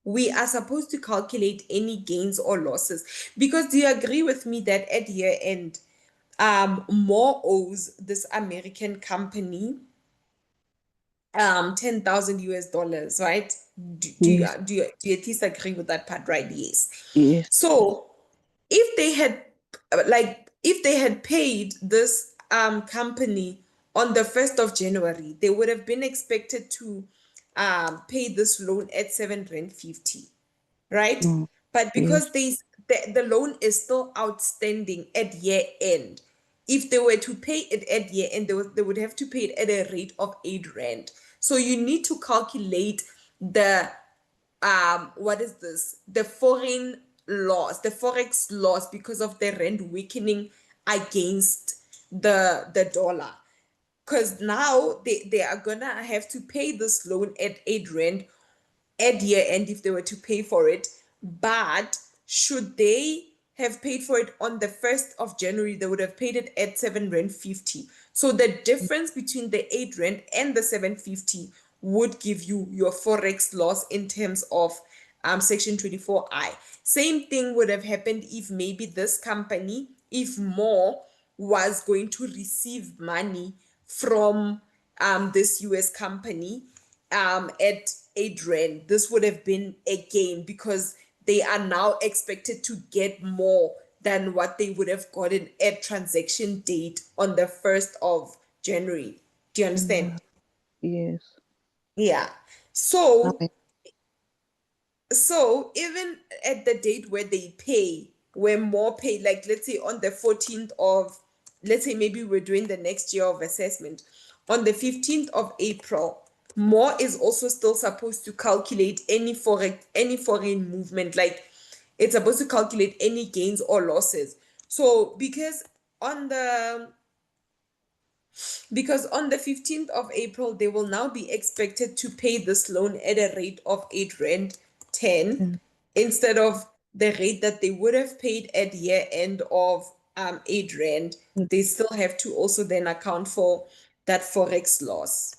we are supposed to calculate any gains or losses, because do you agree with me that at year end, Moore owes this American company 10,000 US dollars, right? Do you Yes, do you at least agree with that part, right? Yes. yes. So if they had paid this company on the 1st of January, they would have been expected to pay this loan at 7.50 rand, right? But because the loan is still outstanding at year end, if they were to pay it at year end, they would have to pay it at a rate of 8 rand. So you need to calculate the what is this? The foreign loss, the forex loss because of the rand weakening against the dollar. because now they are gonna have to pay this loan at 8 rand at year end if they were to pay for it. But should they have paid for it on the 1st of January, they would have paid it at 7 rand 50. So the difference between the 8 rand and the 750 would give you your forex loss in terms of section 24I. Same thing would have happened if maybe this company, if more, was going to receive money from this US company at 8 rand. This would have been a gain because they are now expected to get more than what they would have gotten at transaction date on the 1st of January. Do you understand? Yes. Yeah. Okay. So even at the date where they pay, where more pay, like let's say on the 14th of, let's say maybe we're doing the next year of assessment, on the 15th of April, more is also still supposed to calculate any foreign movement, like it's supposed to calculate any gains or losses. So on the on the 15th of April, they will now be expected to pay this loan at a rate of 8 rand 10 Mm. instead of the rate that they would have paid at year end of 8 rand. They still have to also then account for that forex loss.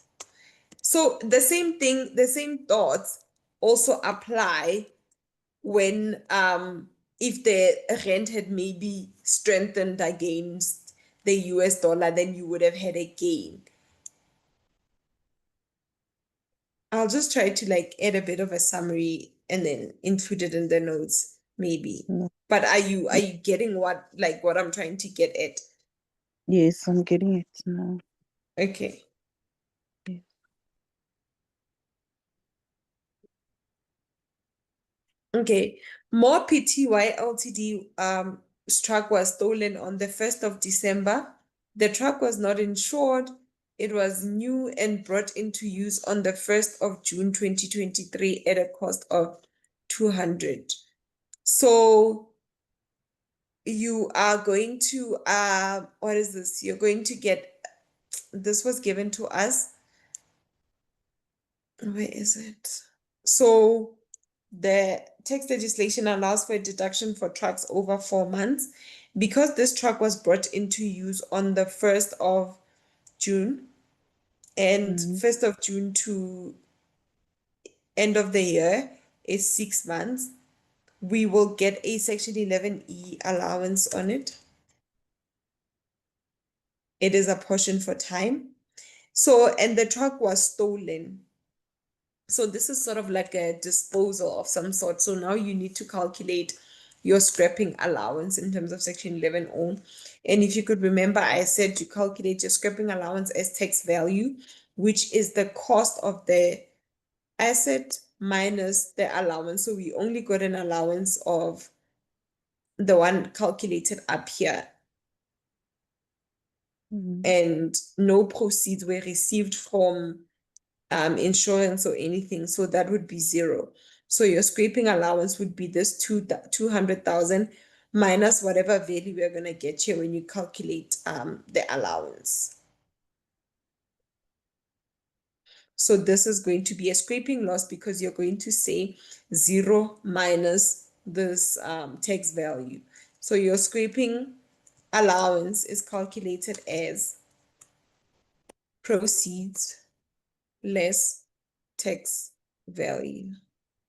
So the same thing, the same thoughts also apply when if the rand had maybe strengthened against the US dollar, then you would have had a gain. I'll just try to like add a bit of a summary and then include it in the notes, maybe. No. But are you getting what I'm trying to get at? Yes, I'm getting it now. Okay. Yes. Okay. More PTY Ltd truck was stolen on the 1st of December. The truck was not insured. It was new and brought into use on the 1st of June 2023 at a cost of 200. So you are going to what is this? You're going to get, this was given to us. Where is it? So the tax legislation allows for a deduction for trucks over 4 months. Because this truck was brought into use on the 1st of June, and 1st of June to end of the year is 6 months, we will get a Section 11E allowance on it. It is a portion for time. So, and the truck was stolen. So this is sort of like a disposal of some sort. So now you need to calculate your scrapping allowance in terms of Section 11O. And if you could remember, I said to calculate your scrapping allowance as tax value, which is the cost of the asset minus the allowance. So we only got an allowance of the one calculated up here. And no proceeds were received from insurance or anything. So that would be 0. So your scraping allowance would be this 200,000 minus whatever value we're going to get here when you calculate the allowance. So this is going to be a scraping loss because you're going to say 0 minus this tax value. So your scraping allowance is calculated as proceeds less tax value.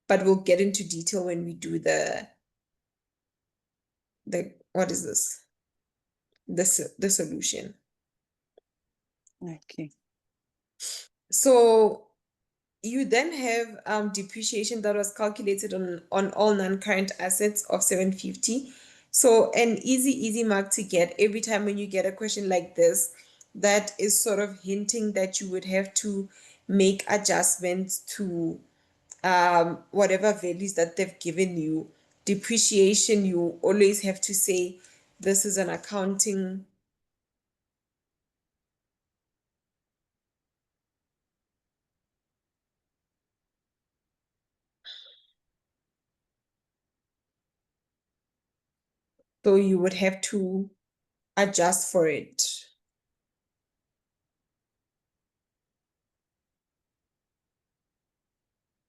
But we'll get into detail when we do the what is this? The solution. Okay. So you then have depreciation that was calculated on all non-current assets of 750. So an easy mark to get every time when you get a question like this, that is sort of hinting that you would have to make adjustments to whatever values that they've given you. Depreciation, you always have to say this is an accounting so you would have to adjust for it.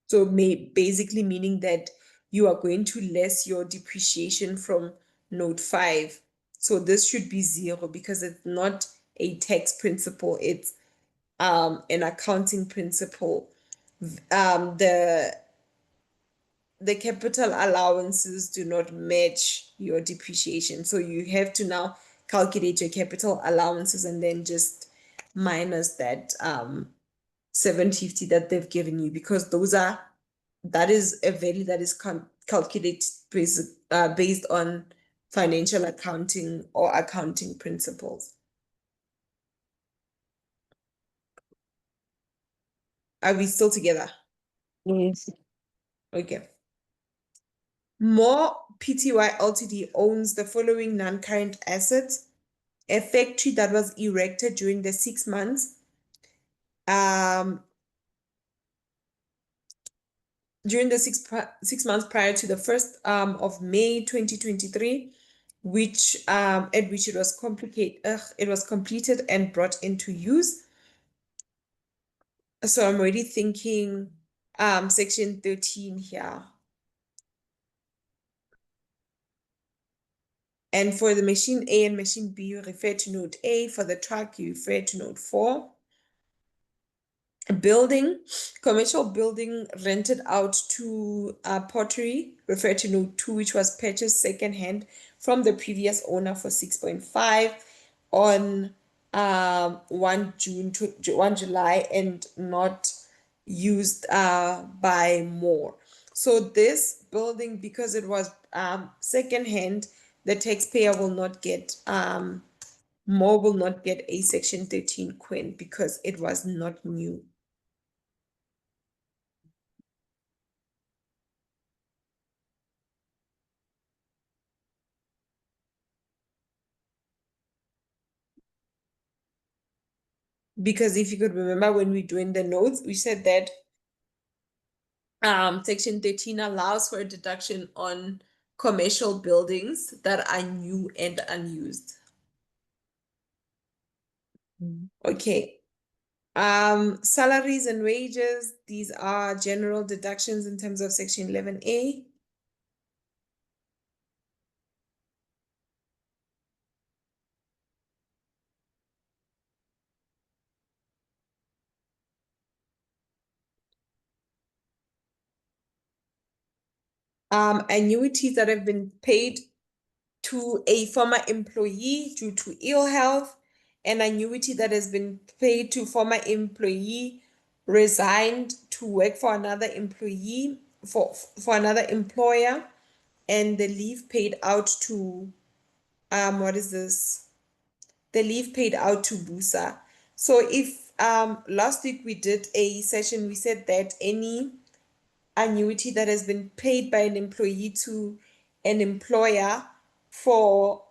So basically meaning that you are going to less your depreciation from note 5. So this should be 0 because it's not a tax principle, it's an accounting principle. The capital allowances do not match your depreciation. So you have to now calculate your capital allowances and then just minus that 750 that they've given you, because that is a value that is calculated based on financial accounting or accounting principles. Are we still together? Yes. Okay. More Pty Ltd owns the following non-current assets: a factory that was erected during the 6 months during the 6 months prior to the 1st of May 2023, which at which it was completed and brought into use. So I'm already thinking section 13 here. And for the machine A and machine B, you refer to note A. For the truck, you refer to note 4. Building, commercial building rented out to pottery, referred to note 2, which was purchased secondhand from the previous owner for 6.5 on 1 July and not used by more. So this building, because it was secondhand, the taxpayer will not get more will not get a section 13 quin because it was not new. Because if you could remember when we doing the notes, we said that section 13 allows for a deduction on commercial buildings that are new and unused. Okay. Salaries and wages, these are general deductions in terms of section 11A. Annuities that have been paid to a former employee due to ill health, an annuity that has been paid to former employee resigned to work for another employee for another employer, and the leave paid out to what is this? The leave paid out to Busa. So if last week we did a session, we said that any annuity that has been paid by an employee to an employer for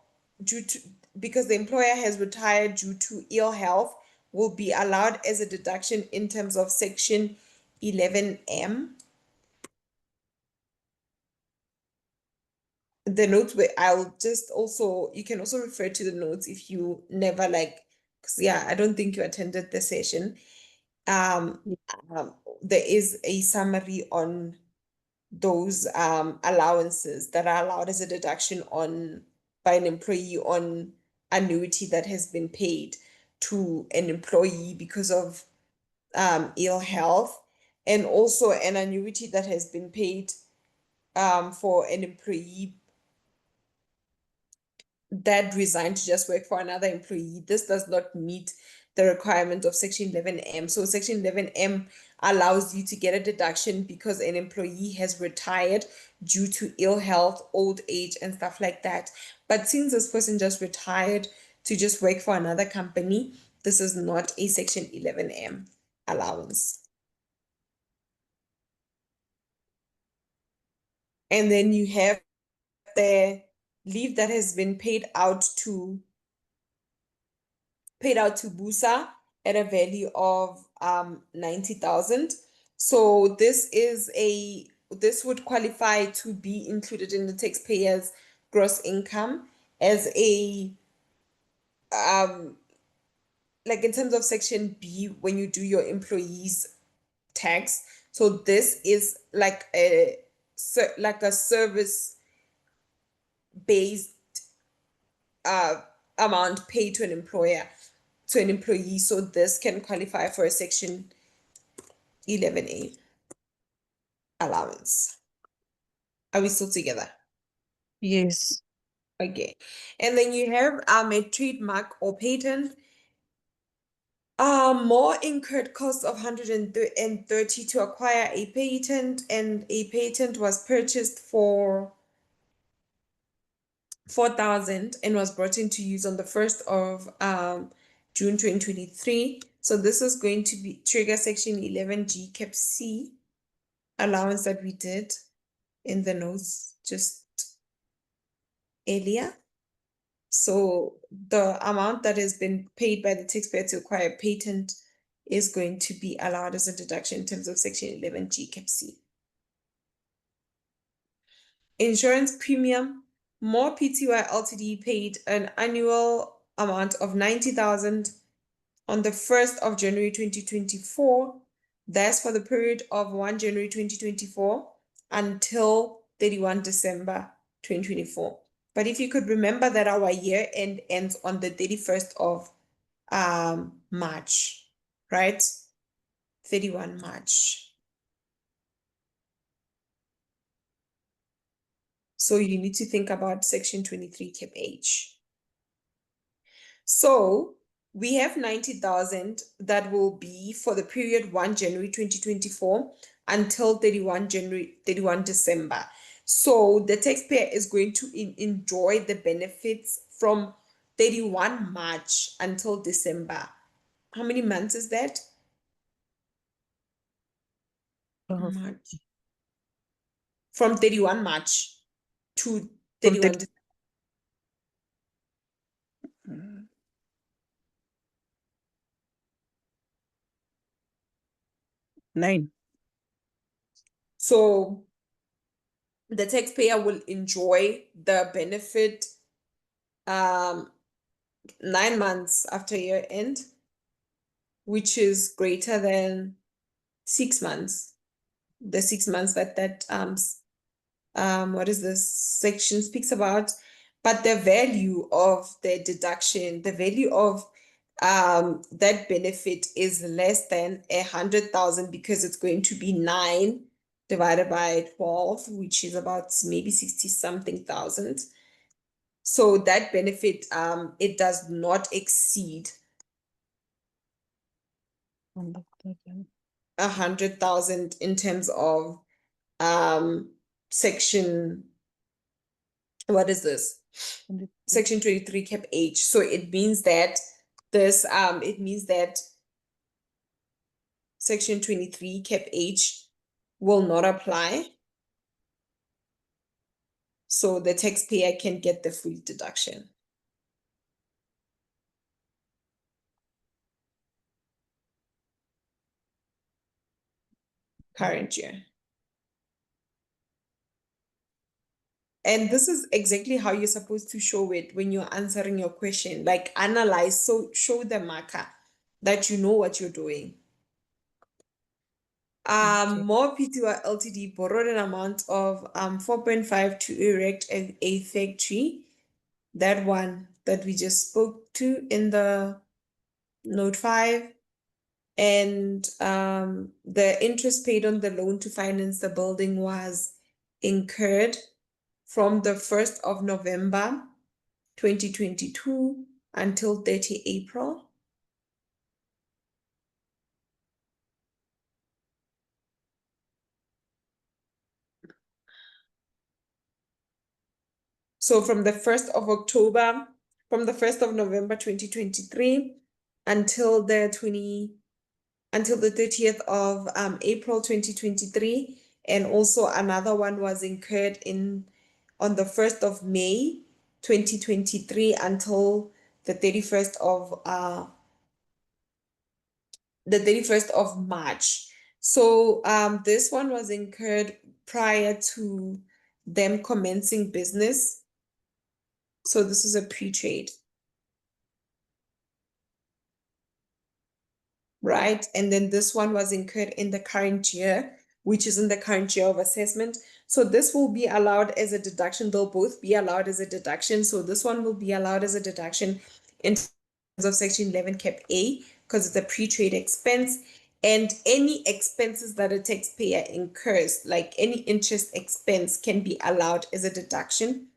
because the employer has retired due to ill health will be allowed as a deduction in terms of section 11M. The notes where I'll just also, you can also refer to the notes if you never because yeah, I don't think you attended the session. There is a summary on those allowances that are allowed as a deduction by an employee on annuity that has been paid to an employee because of ill health, and also an annuity that has been paid for an employee that resigned to just work for another employee. This does not meet the requirement of section 11M. So section 11M allows you to get a deduction because an employee has retired due to ill health, old age, and stuff like that. But since this person just retired to just work for another company, this is not a section 11M allowance. And then you have the leave that has been paid out to Busa at a value of 90,000. So this would qualify to be included in the taxpayer's gross income as a like in terms of section B when you do your employees tax. So this is like a service based amount paid to an employee. So this can qualify for a Section 11A allowance. Are we still together? Yes. Okay. And then you have a trademark or patent. More incurred costs of 130 to acquire a patent, and a patent was purchased for 4,000 and was brought into use on the 1st of June 2023. So this is going to be trigger Section 11G Cap C allowance that we did in the notes just earlier. So the amount that has been paid by the taxpayer to acquire a patent is going to be allowed as a deduction in terms of Section 11G Cap C. Insurance premium. More Pty Ltd paid an annual amount of 90,000 on the 1st of January 2024. That's for the period of 1 January 2024 until 31 December 2024. But if you could remember that our year end ends on the 31st of March, right? 31 March. So you need to think about Section 23 Cap H. So we have 90,000 that will be for the period 1 January 2024 until 31 December. So the taxpayer is going to enjoy the benefits from 31 March until December. How many months is that? March. From 31 March to 31 December. 9. So the taxpayer will enjoy the benefit 9 months after year end, which is greater than 6 months. The 6 months that what is this section speaks about, but the value of the deduction, the value of that benefit is less than 100,000 because it's going to be 9 divided by 12, which is about maybe 60 something thousand. So that benefit it does not exceed 100,000 in terms of section, what is this? Section 23 Cap H. So it means that Section 23 Cap H will not apply. So the taxpayer can get the full deduction. Current year. And this is exactly how you're supposed to show it when you're answering your question. Like analyze, so show the marker that you know what you're doing. More Pty Ltd borrowed an amount of 4.5 to erect a factory. That one that we just spoke to in the note 5. And the interest paid on the loan to finance the building was incurred from the 1st of November 2022 until 30 April. So from the 1st of November 2023 until the 30th of April 2023, and also another one was incurred on the 1st of May 2023 until the 31st of March. So this one was incurred prior to them commencing business. So this is a pre-trade. Right? And then this one was incurred in the current year. which is in the current year of assessment. So this will be allowed as a deduction. They'll both be allowed as a deduction. So this one will be allowed as a deduction in terms of Section 11 Cap A because it's a pre-trade expense. And any expenses that a taxpayer incurs, like any interest expense, can be allowed as a deduction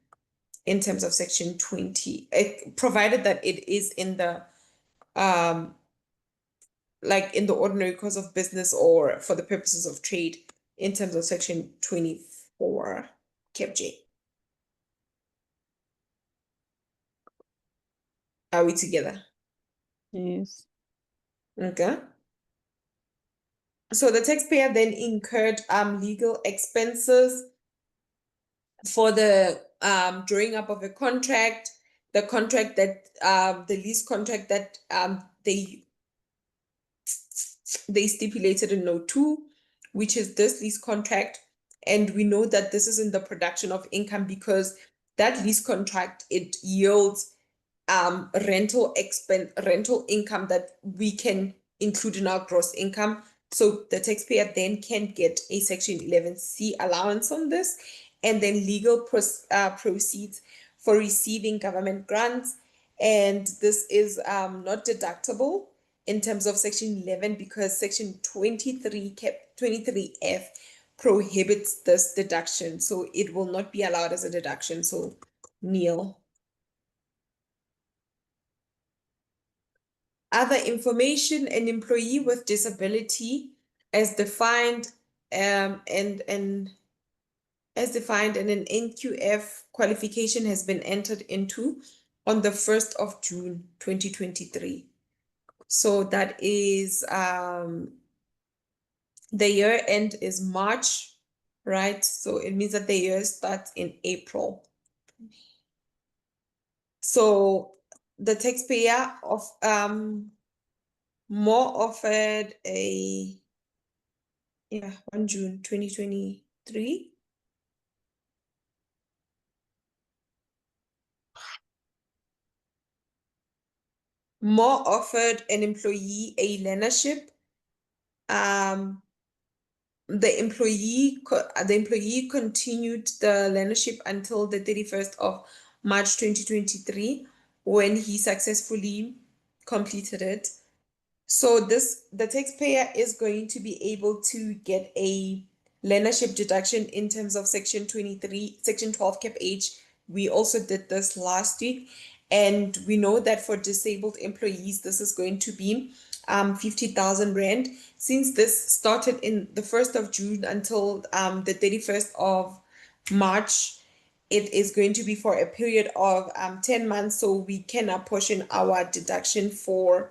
in terms of Section 20, provided that it is in the like in the ordinary course of business or for the purposes of trade in terms of Section 24 Cap J. Are we together? Yes. Okay. So the taxpayer then incurred legal expenses for the drawing up of a contract, the contract that the lease contract that they stipulated in note 2, which is this lease contract. And we know that this is in the production of income because that lease contract, it yields rental income that we can include in our gross income. So the taxpayer then can get a Section 11C allowance on this, and then legal proceeds for receiving government grants. And this is not deductible in terms of Section 11 because Section 23F prohibits this deduction. So it will not be allowed as a deduction. So Neil. Other information, an employee with disability as defined and as defined and an NQF qualification has been entered into on the 1st of June 2023. So that is the year end is March, right? So it means that the year starts in April. So the taxpayer of more offered a 1 June 2023. More offered an employee a learnership. The employee continued the learnership until the 31st of March 2023 when he successfully completed it. So the taxpayer is going to be able to get a learnership deduction in terms of Section 23, Section 12 Cap H. We also did this last week. And we know that for disabled employees, this is going to be 50,000 Rand. Since this started in the 1st of June until the 31st of March, it is going to be for a period of 10 months. So we can apportion our deduction for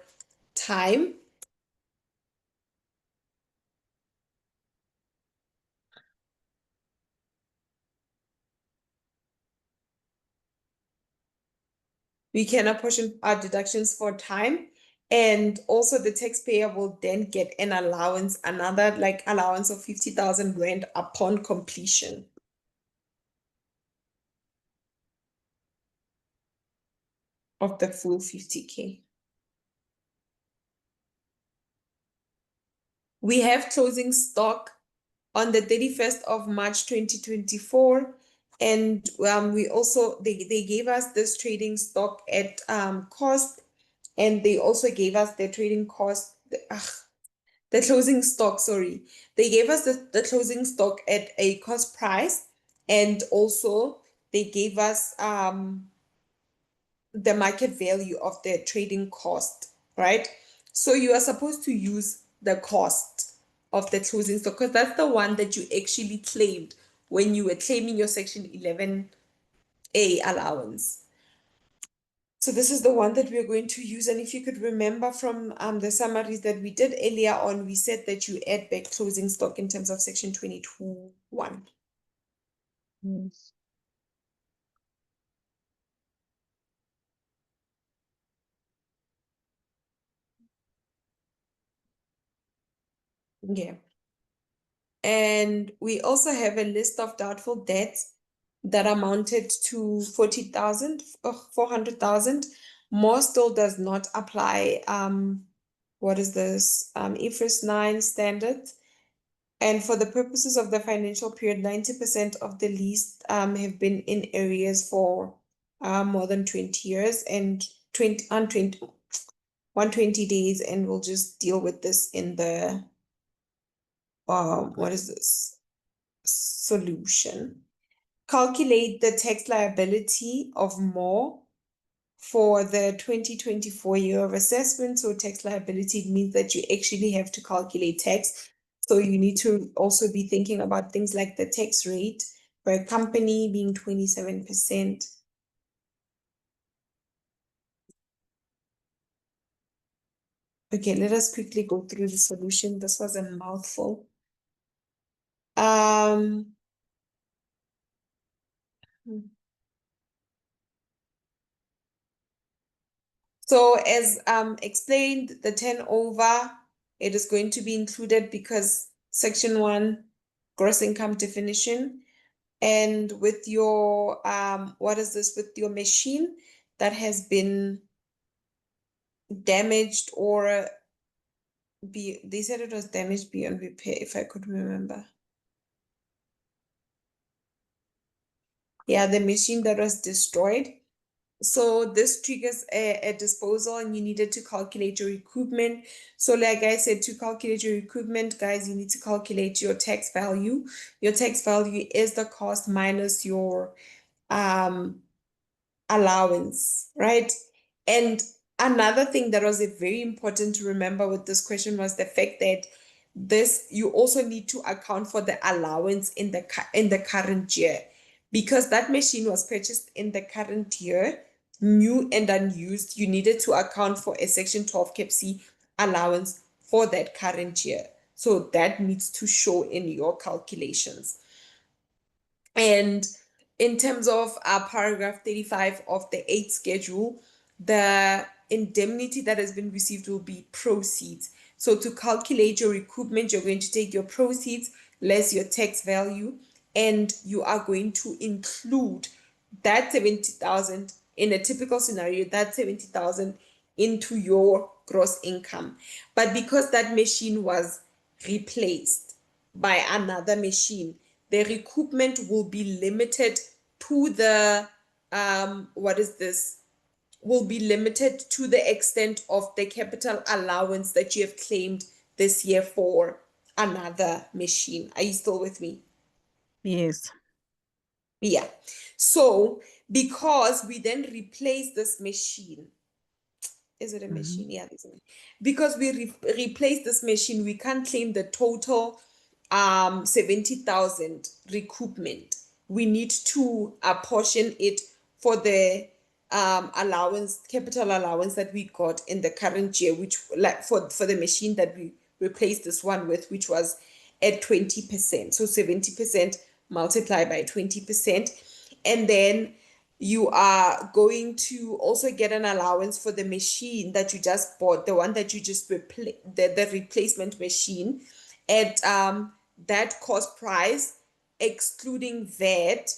time. We can apportion our deductions for time, and also the taxpayer will then get an allowance, another like allowance of 50,000 Rand upon completion. Of the full 50K. We have closing stock on the 31st of March 2024. And we also, they gave us this trading stock at cost, and they also gave us the trading cost, the closing stock, sorry. They gave us the closing stock at a cost price, and also they gave us the market value of the trading cost, right? So you are supposed to use the cost of the closing stock because that's the one that you actually claimed when you were claiming your Section 11A allowance. So this is the one that we're going to use. And if you could remember from the summaries that we did earlier on, we said that you add back closing stock in terms of Section 22(1). Yes. Yeah. And we also have a list of doubtful debts that amounted to 40,000 or 400,000. More still does not apply. What is this? IFRS 9 standard. And for the purposes of the financial period, 90% of the lease have been in areas for more than 20 years and 120 days, and we'll just deal with this in the what is this? Solution. Calculate the tax liability of more for the 2024 year of assessment. So tax liability means that you actually have to calculate tax. So you need to also be thinking about things like the tax rate for a company being 27%. Okay, let us quickly go through the solution. This was a mouthful. So as explained, the turnover, it is going to be included because section 1, gross income definition. And with your what is this, with your machine that has been damaged or they said it was damaged beyond repair, if I could remember. Yeah, the machine that was destroyed. So this triggers a disposal and you needed to calculate your recoupment. So like I said, to calculate your recoupment, guys, you need to calculate your tax value. Your tax value is the cost minus your allowance, right? And another thing that was very important to remember with this question was the fact that you also need to account for the allowance in the current year, because that machine was purchased in the current year, new and unused. You needed to account for a section 12 cap C allowance for that current year. So that needs to show in your calculations. And in terms of paragraph 35 of the 8th schedule, the indemnity that has been received will be proceeds. So to calculate your recoupment, you're going to take your proceeds less your tax value, and you are going to include that 70,000 in a typical scenario, that 70,000 into your gross income. But because that machine was replaced by another machine, the recoupment will be limited to the what is this? Will be limited to the extent of the capital allowance that you have claimed this year for another machine. Are you still with me? Yes. Yeah. So because we then replace this machine, is it a machine? Yeah, this is because we replace this machine, we can't claim the total 70,000 recoupment. We need to apportion it for the allowance, capital allowance that we got in the current year, which like for the machine that we replaced this one with, which was at 20%. So 70% multiplied by 20%. And then you are going to also get an allowance for the machine that you just bought, the one that you just replaced, the replacement machine, at that cost price, excluding VAT,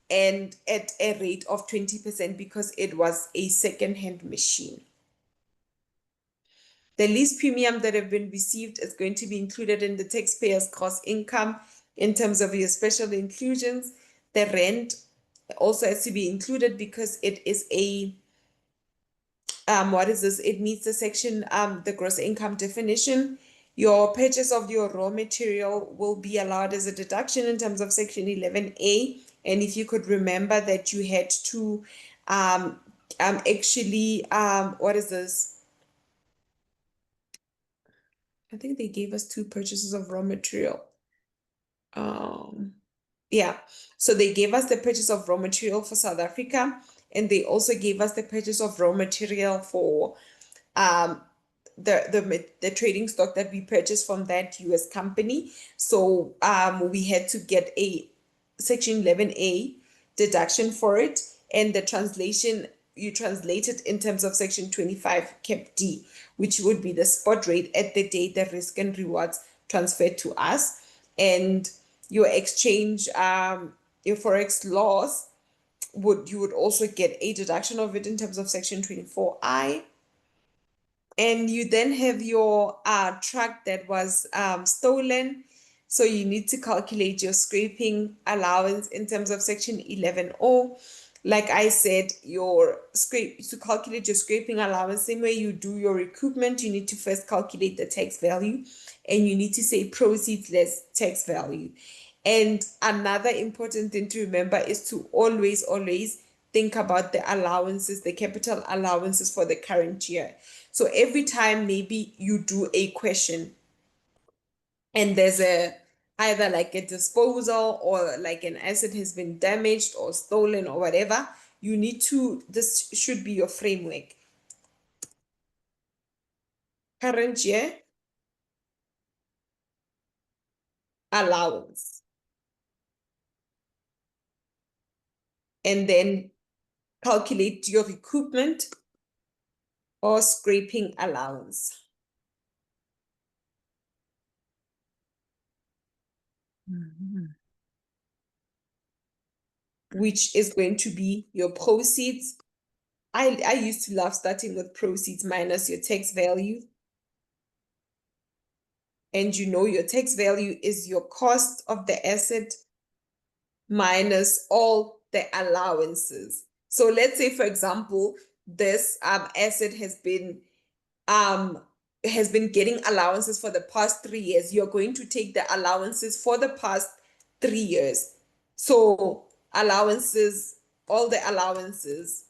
and at a rate of 20% because it was a second-hand machine. The lease premium that have been received is going to be included in the taxpayer's gross income in terms of your special inclusions. The rent also has to be included because it is a what is this? It meets the section the gross income definition. Your purchase of your raw material will be allowed as a deduction in terms of section 11A. And if you could remember that you had to actually what is this? I think they gave us 2 purchases of raw material. Yeah, so they gave us the purchase of raw material for South Africa, and they also gave us the purchase of raw material for the trading stock that we purchased from that US company. So we had to get a section 11A deduction for it, and the translation you translate it in terms of section 25 cap D, which would be the spot rate at the date the risk and rewards transferred to us. And your exchange your forex loss you would also get a deduction of it in terms of section 24I. And you then have your truck that was stolen. So you need to calculate your scraping allowance in terms of section 11O. Like I said, to calculate your scraping allowance, same way you do your recoupment, you need to first calculate the tax value, and you need to say proceeds less tax value. And another important thing to remember is to always think about the allowances, the capital allowances for the current year. So every time maybe you do a question and there's either like a disposal or like an asset has been damaged or stolen or whatever, this should be your framework. Current year allowance. And then calculate your recoupment or scraping allowance. Which is going to be your proceeds. I used to love starting with proceeds minus your tax value. And your tax value is your cost of the asset minus all the allowances. So let's say, for example, this asset has been getting allowances for the past 3 years. You're going to take the allowances for the past 3 years. So allowances, all the allowances,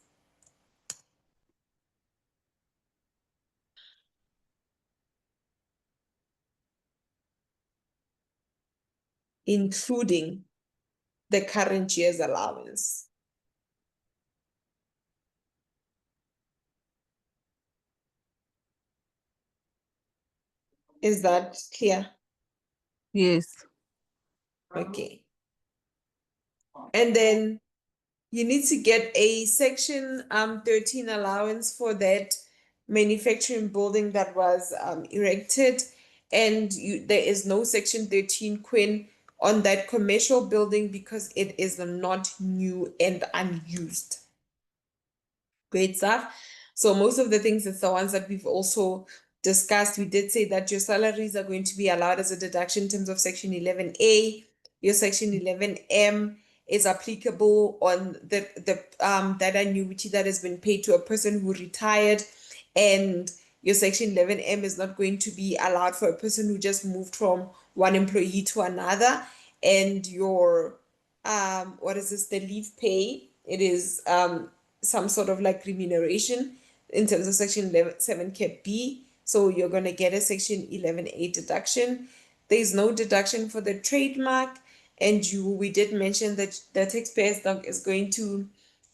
including the current year's allowance. Is that clear? Yes. Okay. And then you need to get a section 13 allowance for that manufacturing building that was erected, and there is no section 13 quin on that commercial building because it is not new and unused. Great stuff. So most of the things, it's the ones that we've also discussed. We did say that your salaries are going to be allowed as a deduction in terms of section 11A. Your section 11M is applicable on the that annuity that has been paid to a person who retired, and your section 11M is not going to be allowed for a person who just moved from one employee to another. And your what is this, the leave pay, it is some sort of like remuneration in terms of section 7 cap B. So you're going to get a section 11A deduction. There's no deduction for the trademark. And we did mention that the taxpayer's stock is going to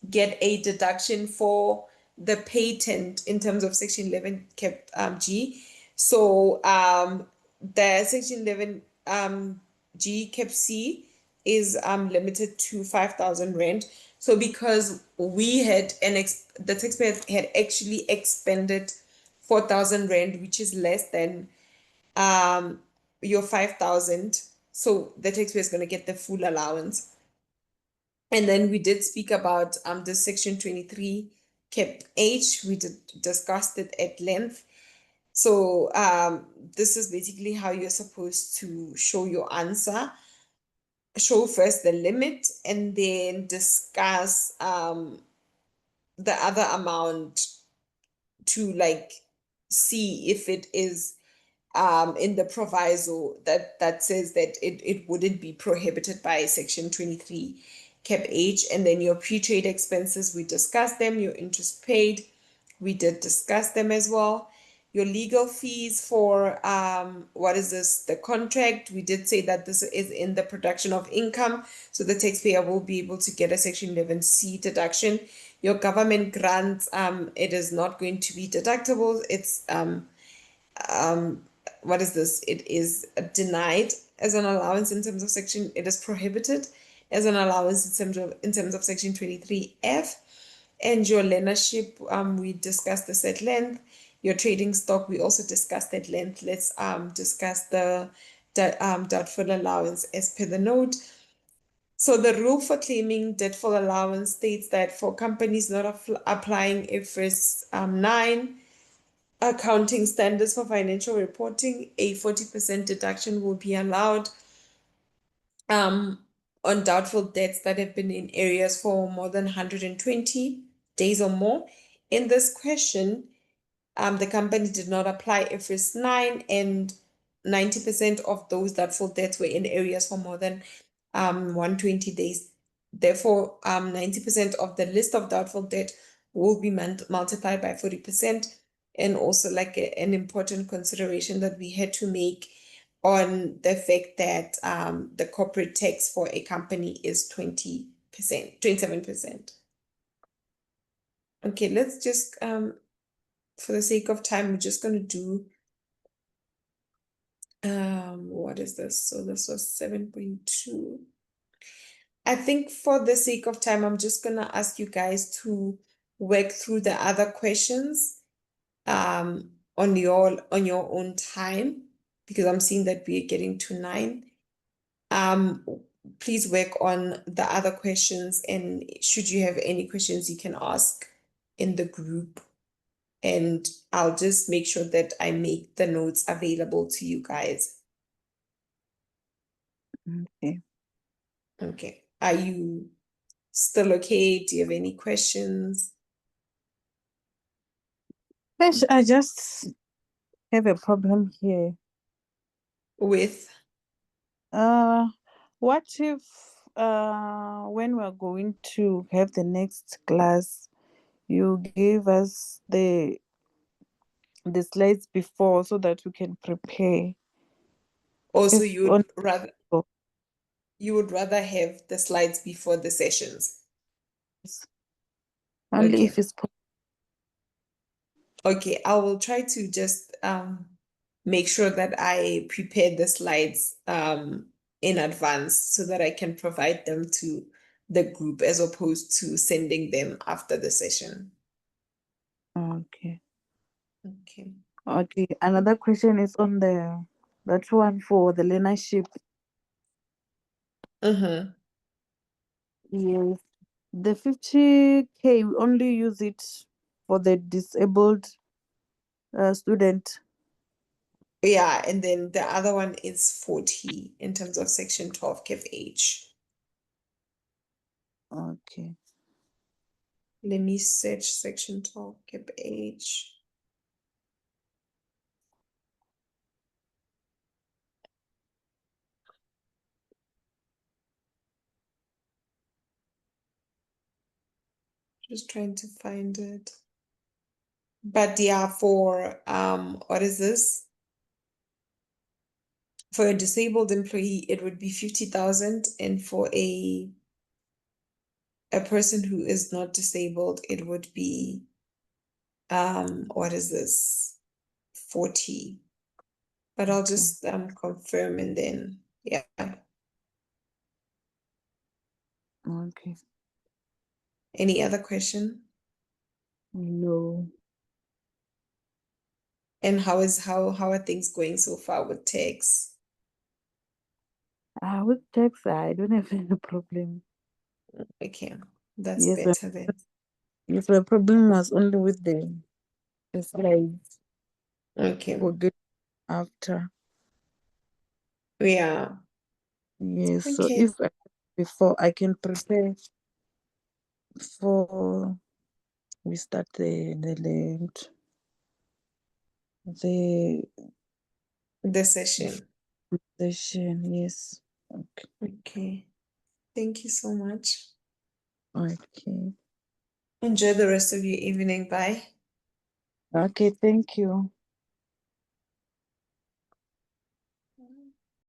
get a deduction for the patent in terms of section 11 cap G. So the section 11 G cap C is limited to 5,000 rand. So because we had the taxpayer had actually expended 4,000 rand, which is less than your 5,000, so the taxpayer is going to get the full allowance. And then we did speak about the section 23 cap H. We discussed it at length. So this is basically how you're supposed to show your answer. Show first the limit and then discuss the other amount to like see if it is in the proviso that says that it wouldn't be prohibited by section 23 cap H. And then your pre-trade expenses, we discussed them. Your interest paid, we did discuss them as well. Your legal fees for what is this, the contract, we did say that this is in the production of income, so the taxpayer will be able to get a section 11C deduction. Your government grants, it is not going to be deductible. It's what is this? It is denied as an allowance in terms of section, it is prohibited as an allowance in terms of section 23F. And your learnership, we discussed this at length. Your trading stock, we also discussed at length. Let's discuss the doubtful allowance as per the note. So the rule for claiming debtful allowance states that for companies not applying IFRS 9 accounting standards for financial reporting, a 40% deduction will be allowed on doubtful debts that have been in areas for more than 120 days or more. In this question, the company did not apply IFRS 9, and 90% of those doubtful debts were in areas for more than 120 days. Therefore, 90% of the list of doubtful debt will be multiplied by 40%. And also, like an important consideration that we had to make on the fact that the corporate tax for a company is 20%, 27%. Okay, let's just for the sake of time, we're just going to do what is this? So this was 7.2. I think for the sake of time, I'm just going to ask you guys to work through the other questions on your own time, because I'm seeing that we're getting to 9. Please work on the other questions, and should you have any questions, you can ask in the group, and I'll just make sure that I make the notes available to you guys. Okay. Okay. Are you still okay? Do you have any questions? Gosh, I just have a problem here. With What if when we're going to have the next class, you give us the slides before so that we can prepare? also If on you would rather have the slides before the sessions? only Okay. if it's possible. Okay, I will try to just make sure that I prepare the slides in advance so that I can provide them to the group as opposed to sending them after the session. Okay. Okay. Okay. Another question is on that one for the learnership. Mm-hmm. Yes. The 50K, we only use it for the disabled student. Yeah, and then the other one is 40 in terms of section 12 KFH. Okay. Let me search section 12 KFH. Just trying to find it. But yeah, for what is this? For a disabled employee, it would be 50,000, and for a person who is not disabled, it would be what is this? 40. But I'll Okay. just confirm, and then yeah. Okay. Any other question? No. And how are things going so far with tax? With tax, I don't have any problem. Okay, that's Yes, better then. yes, my problem was only with the slides Okay. for good after. Yeah. Yes, so Okay. if before I can prepare for we start the Session. session. Yes. Okay. Okay. Thank you so much. Okay. Enjoy the rest of your evening. Bye. Okay, thank you.